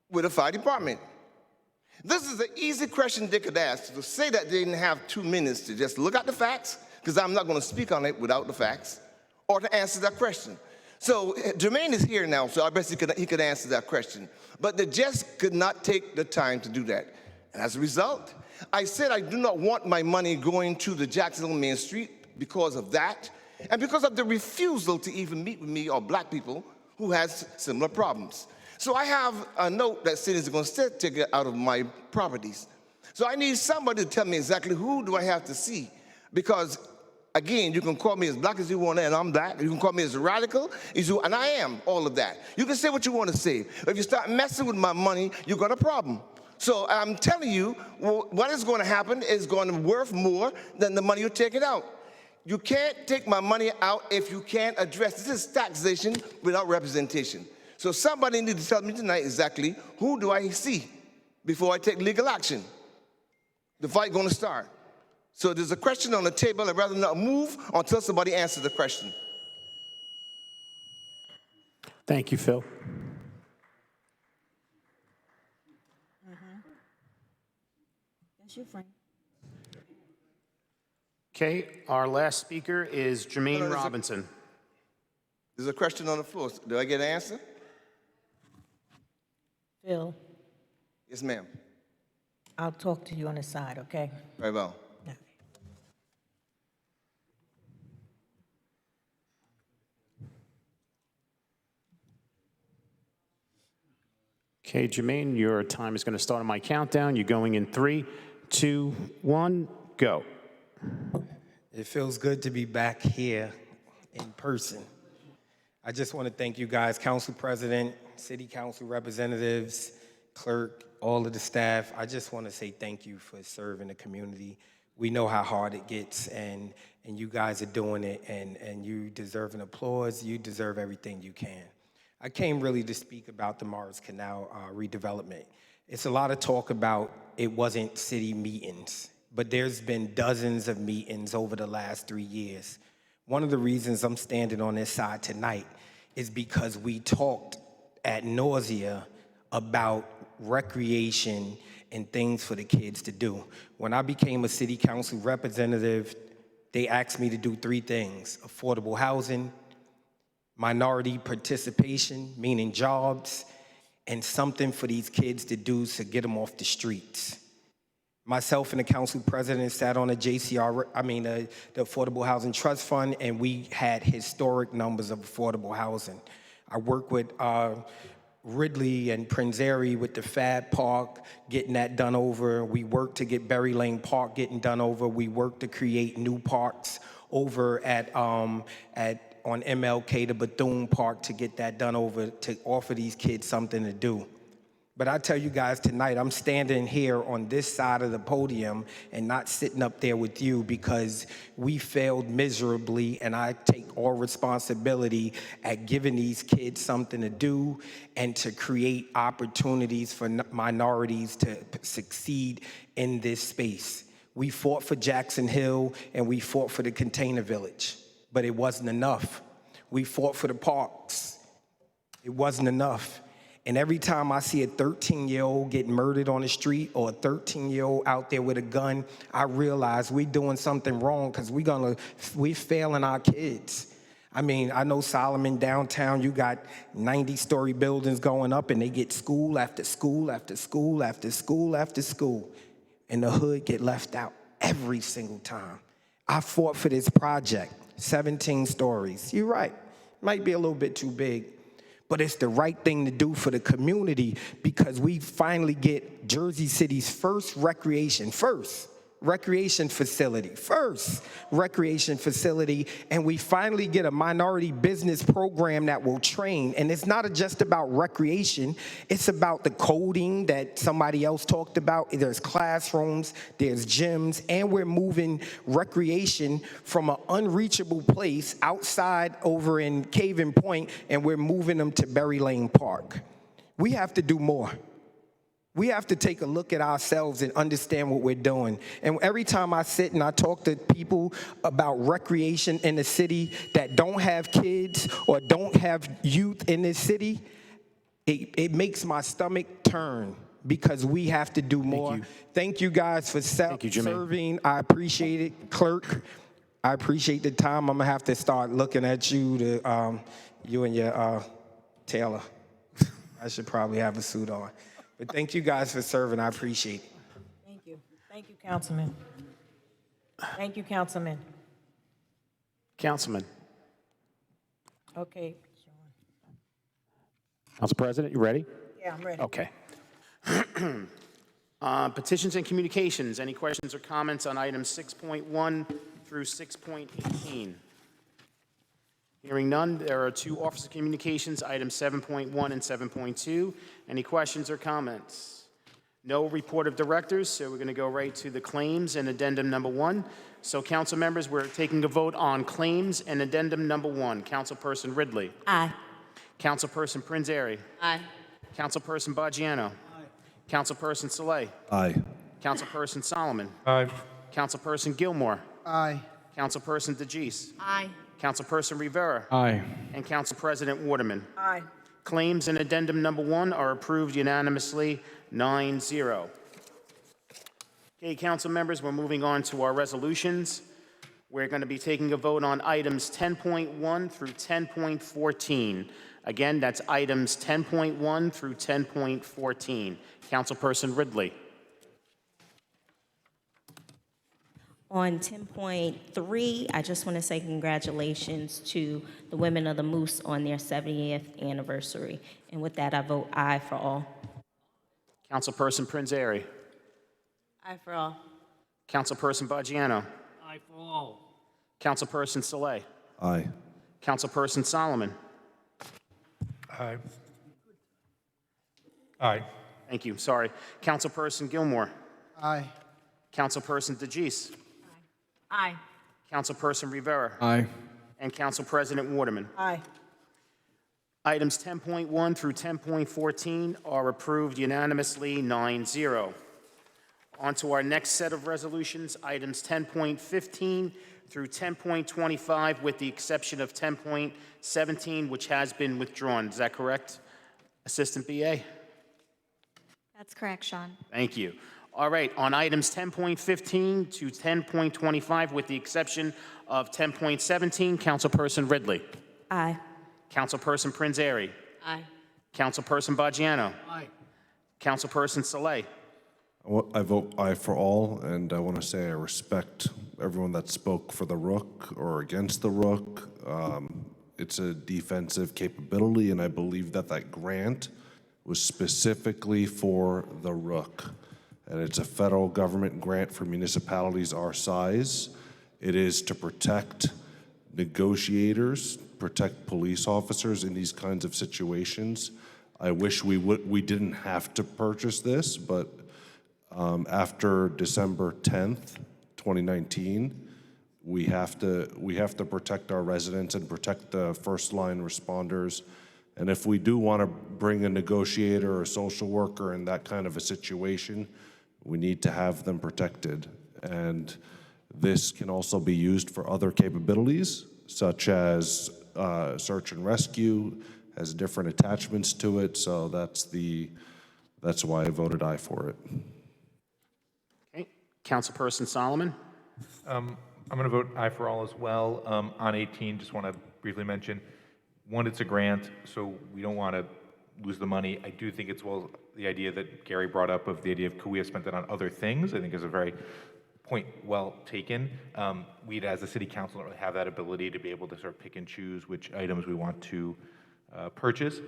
with the fire department? This is an easy question they could ask. To say that they didn't have 2 minutes to just look at the facts, because I'm not going to speak on it without the facts, or to answer that question. So Jermaine is here now, so I bet he could answer that question. But they just could not take the time to do that. And as a result, I said I do not want my money going to the Jacksonville Main Street because of that, and because of the refusal to even meet with me or black people who has similar problems. So I have a note that says they're going to take it out of my properties. So I need somebody to tell me exactly who do I have to see, because again, you can call me as black as you want, and I'm black. You can call me as radical, and I am all of that. You can say what you want to say. If you start messing with my money, you got a problem. So I'm telling you, what is going to happen is going to be worth more than the money you're taking out. You can't take my money out if you can't address this is taxation without representation. So somebody needs to tell me tonight exactly who do I see before I take legal action. The fight going to start. So there's a question on the table. I'd rather not move until somebody answers the question. Thank you, Phil. That's your friend. Okay, our last speaker is Jermaine Robinson. There's a question on the floor. Do I get an answer? Phil, Yes, ma'am. I'll talk to you on the side, okay? Very well. Okay, Jermaine, your time is going to start on my countdown. You're going in 3, 2, 1, go. It feels good to be back here in person. I just want to thank you guys, Council President, City Council representatives, clerk, all of the staff. I just want to say thank you for serving the community. We know how hard it gets, and you guys are doing it, and you deserve an applause. You deserve everything you can. I came really to speak about the Morris Canal redevelopment. It's a lot of talk about it wasn't city meetings, but there's been dozens of meetings over the last 3 years. One of the reasons I'm standing on this side tonight is because we talked ad nausea about recreation and things for the kids to do. When I became a city council representative, they asked me to do 3 things: affordable housing, minority participation, meaning jobs, and something for these kids to do to get them off the streets. Myself and the council president sat on the the Affordable Housing Trust Fund, and we had historic numbers of affordable housing. I work with Ridley and Prince Airy with the Fad Park, getting that done over. We worked to get Berry Lane Park getting done over. We worked to create new parks over on MLK to Bethune Park to get that done over, to offer these kids something to do. But I tell you guys tonight, I'm standing here on this side of the podium and not sitting up there with you because we failed miserably, and I take all responsibility at giving these kids something to do and to create opportunities for minorities to succeed in this space. We fought for Jackson Hill and we fought for the Container Village. but it wasn't enough. We fought for the parks. It wasn't enough. And every time I see a 13-year-old get murdered on the street or a 13-year-old out there with a gun, I realize we're doing something wrong because we're failing our kids. I mean, I know Solomon downtown, you got 90-story buildings going up and they get school after school after school after school after school. And the hood get left out every single time. I fought for this project, 17 stories. You're right, might be a little bit too big, but it's the right thing to do for the community because we finally get Jersey City's first recreation facility, and we finally get a minority business program that will train. And it's not just about recreation, it's about the coding that somebody else talked about. There's classrooms, there's gyms, and we're moving recreation from an unreachable place outside over in Cave and Point, and we're moving them to Berry Lane Park. We have to do more. We have to take a look at ourselves and understand what we're doing. And every time I sit and I talk to people about recreation in the city that don't have kids or don't have youth in this city, it makes my stomach turn because we have to do more. Thank you guys for serving. I appreciate it. Clerk, I appreciate the time. I'm going to have to start looking at you, you and your Taylor. I should probably have a suit on. But thank you guys for serving. I appreciate it. Thank you. Thank you, Councilman. Thank you, Councilman. Councilman. Okay. Council President, you ready? Yeah, I'm ready. Okay. Petitions and communications. Any questions or comments on items 6.1 through 6.18? Hearing none, there are two Office of Communications, items 7.1 and 7.2. Any questions or comments? No report of directors, so we're going to go right to the claims and addendum number 1. So, council members, we're taking a vote on claims and addendum number 1. Councilperson Ridley. Aye. Councilperson Prinzary. Aye. Councilperson Baggiano. Aye. Councilperson Saleh. Aye. Councilperson Solomon. Aye. Councilperson Gilmore. Aye. Councilperson DeGise. Aye. Councilperson Rivera. Aye. And Council President Waterman. Aye. Claims and addendum number 1 are approved unanimously, 9-0. Okay, council members, we're moving on to our resolutions. We're going to be taking a vote on items 10.1 through 10.14. Again, that's items 10.1 through 10.14. Councilperson Ridley. On 10.3, I just want to say congratulations to the women of the Moose on their 70th anniversary. And with that, I vote aye for all. Councilperson Prinzary. Aye for all. Councilperson Baggiano. Aye for all. Councilperson Saleh. Aye. Councilperson Solomon. Aye. Aye. Thank you, sorry. Councilperson Gilmore. Aye. Councilperson DeGise. Aye. Councilperson Rivera. Aye. And Council President Waterman. Aye. Items 10.1 through 10.14 are approved unanimously, 9-0. On to our next set of resolutions, items 10.15 through 10.25, with the exception of 10.17, which has been withdrawn. Is that correct, Assistant BA? That's correct, Sean. Thank you. All right, on items 10.15 to 10.25, with the exception of 10.17, Councilperson Ridley. Aye. Councilperson Prinzary. Aye. Councilperson Baggiano. Aye. Councilperson Saleh. I vote aye for all, and I want to say I respect everyone that spoke for the Rook or against the Rook. It's a defensive capability, and I believe that that grant was specifically for the Rook. And it's a federal government grant for municipalities our size. It is to protect negotiators, protect police officers in these kinds of situations. I wish we didn't have to purchase this, but after December 10th, 2019, we have to protect our residents and protect the first line responders. And if we do want to bring a negotiator or a social worker in that kind of a situation, we need to have them protected. And this can also be used for other capabilities. such as search and rescue, has different attachments to it, so that's why I voted aye for it. Okay, Councilperson Solomon? I'm going to vote aye for all as well. On 18, just want to briefly mention, one, it's a grant, so we don't want to lose the money. I do think it's the idea that Gary brought up of the idea of could we have spent it on other things, I think is a very point well taken. We, as a city council, don't really have that ability to be able to sort of pick and choose which items we want to purchase.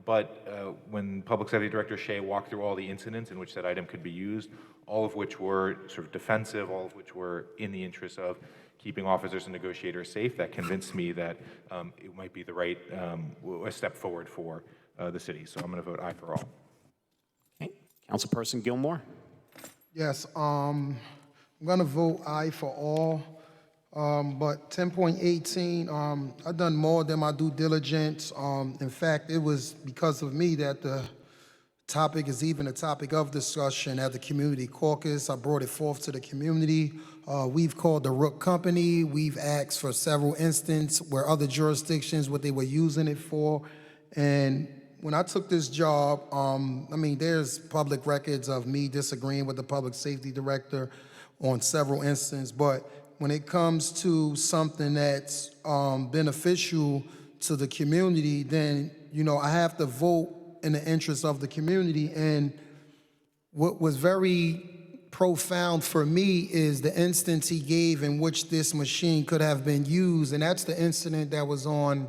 But when Public Safety Director Shea walked through all the incidents in which that item could be used, all of which were sort of defensive, all of which were in the interest of keeping officers and negotiators safe, that convinced me that it might be the right a step forward for the city. So I'm going to vote aye for all. Okay, Councilperson Gilmore? Yes, I'm going to vote aye for all. But 10.18, I've done more than my due diligence. In fact, it was because of me that the topic is even a topic of discussion at the community caucus. I brought it forth to the community. We've called the Rook Company. We've asked for several instances where other jurisdictions, what they were using it for. And when I took this job, I mean, there's public records of me disagreeing with the public safety director on several instances, but when it comes to something that's beneficial to the community, then, you know, I have to vote in the interest of the community. And what was very profound for me is the instance he gave in which this machine could have been used, and that's the incident that was on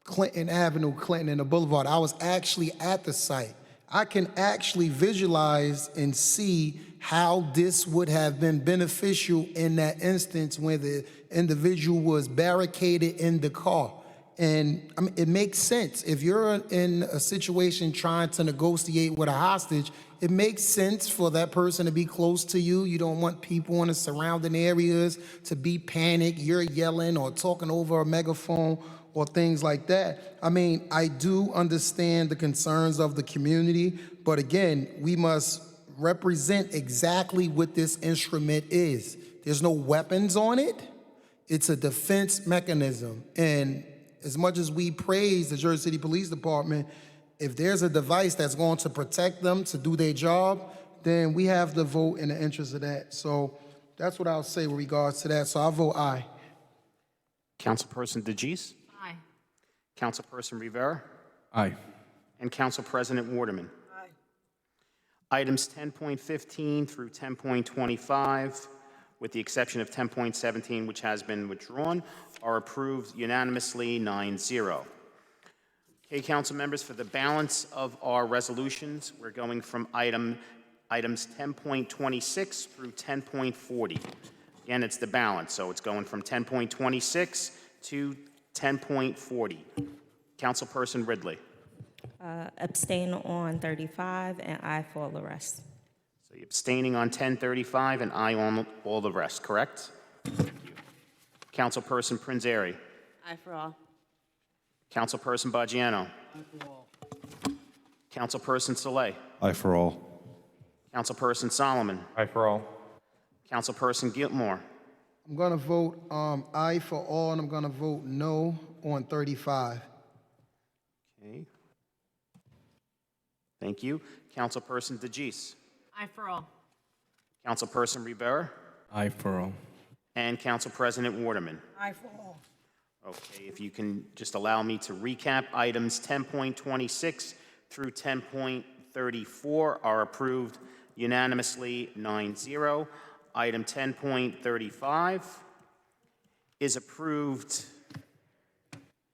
Clinton Avenue, Clinton and the Boulevard. I was actually at the site. I can actually visualize and see how this would have been beneficial in that instance where the individual was barricaded in the car. And I mean, it makes sense. If you're in a situation trying to negotiate with a hostage, it makes sense for that person to be close to you. You don't want people in the surrounding areas to be panicked. You're yelling or talking over a megaphone or things like that. I mean, I do understand the concerns of the community, but again, we must represent exactly what this instrument is. There's no weapons on it. It's a defense mechanism. And as much as we praise the Jersey City Police Department, if there's a device that's going to protect them to do their job, then we have to vote in the interest of that. So that's what I'll say with regards to that. So I'll vote aye. Councilperson DeGise? Aye. Councilperson Rivera? Aye. And Council President Waterman? Aye. Items 10.15 through 10.25, with the exception of 10.17, which has been withdrawn, are approved unanimously 9-0. Okay, council members, for the balance of our resolutions, we're going from items 10.26 through 10.40. Again, it's the balance, so it's going from 10.26 to 10.40. Councilperson Ridley. Abstain on 35 and aye for all the rest. So you're abstaining on 1035 and aye on all the rest, correct? Thank you. Councilperson Prinzeri. Aye for all. Councilperson Baggiano. Councilperson Saleh. Aye for all. Councilperson Solomon. Aye for all. Councilperson Gilmore. I'm going to vote aye for all, and I'm going to vote no on 35. Okay. Thank you. Councilperson DeGise. Aye for all. Councilperson Rivera. Aye for all. And Council President Waterman. Aye for all. Okay, if you can just allow me to recap, items 10.26 through 10.34 are approved unanimously 9-0. Item 10.35 is approved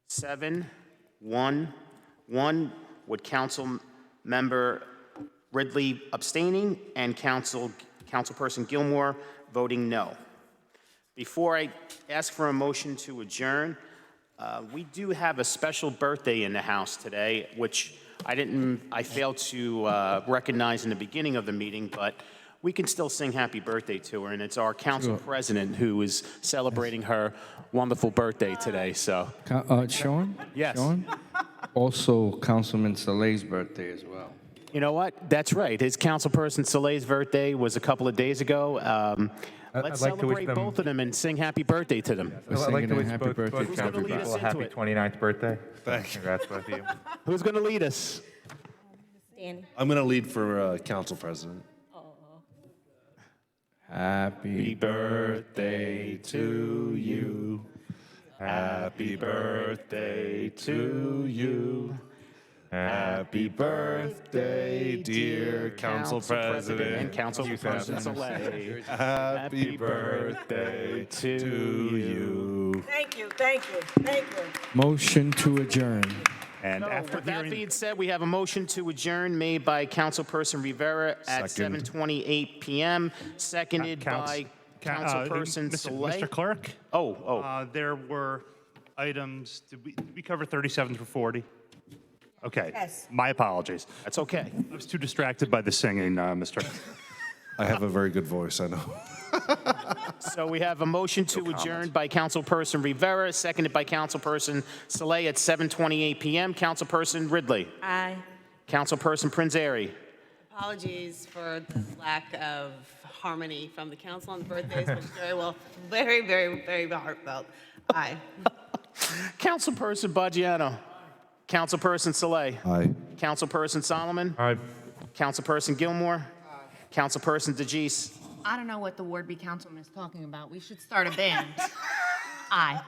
7-1-1 with Council Member Ridley abstaining and Councilperson Gilmore voting no. Before I ask for a motion to adjourn, we do have a special birthday in the house today, which I failed to recognize in the beginning of the meeting, but we can still sing happy birthday to her, and it's our council president who is celebrating her wonderful birthday today, so. Sean? Yes. Sean? Also, Councilman Saleh's birthday as well. You know what? That's right. His councilperson Soleil's birthday was a couple of days ago. Let's I'd like to wish celebrate them- both of them and sing happy birthday to them. I'd like to wish happy both birthday both to council everybody. people a Lead us happy into it. 29th birthday. Thank you. Congrats, both of you. Who's going to lead us? Danny. I'm going to lead for council president. Happy birthday to you. Happy birthday to you. Happy birthday, dear Council President. And Councilperson Soleil. Happy birthday to you. Thank you, thank you, thank you. Motion to adjourn. And So, after with that hearing, being said, we have a motion to adjourn made by Councilperson Rivera at Second. 7:28 p.m., seconded by Councilperson Mr. Soleil. Mr. Clerk, there were items, did we cover 37 through 40? Okay. Yes. My apologies. That's okay. I was too distracted by the singing, Mr. I have a very good voice, I know. So we have a motion to adjourn by Councilperson Rivera, seconded by Councilperson Soleil at 7:28 p.m. Councilperson Ridley. Aye. Councilperson Prinzary. Apologies for the lack of harmony from the council on the birthdays, but very, very, very heartfelt. Aye. Councilperson Baggiano. Councilperson Soleil. Aye. Councilperson Solomon. Aye. Councilperson Gilmore. Councilperson DeGise. I don't know what the Ward B councilman is talking about. We should start a band. Aye.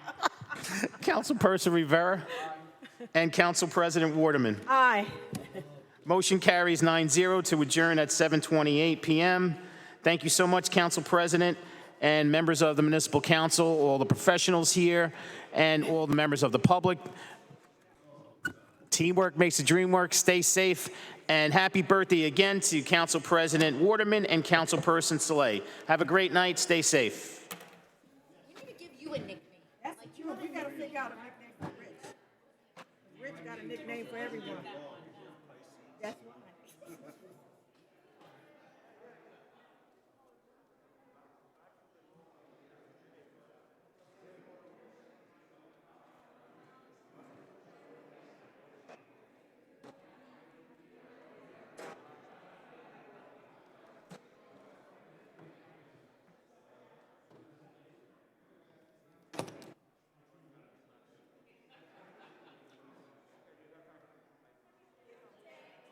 Councilperson Rivera. And Council President Waterman. Aye. Motion carries 9-0 to adjourn at 7:28 p.m. Thank you so much, Council President and members of the Municipal Council, all the professionals here, and all the members of the public. Teamwork makes the dream work. Stay safe. And happy birthday again to Council President Waterman and Councilperson Soleil. Have a great night. Stay safe. We need to give you a nickname. That's true. We gotta figure out a nickname for Rich. Rich got a nickname for everyone.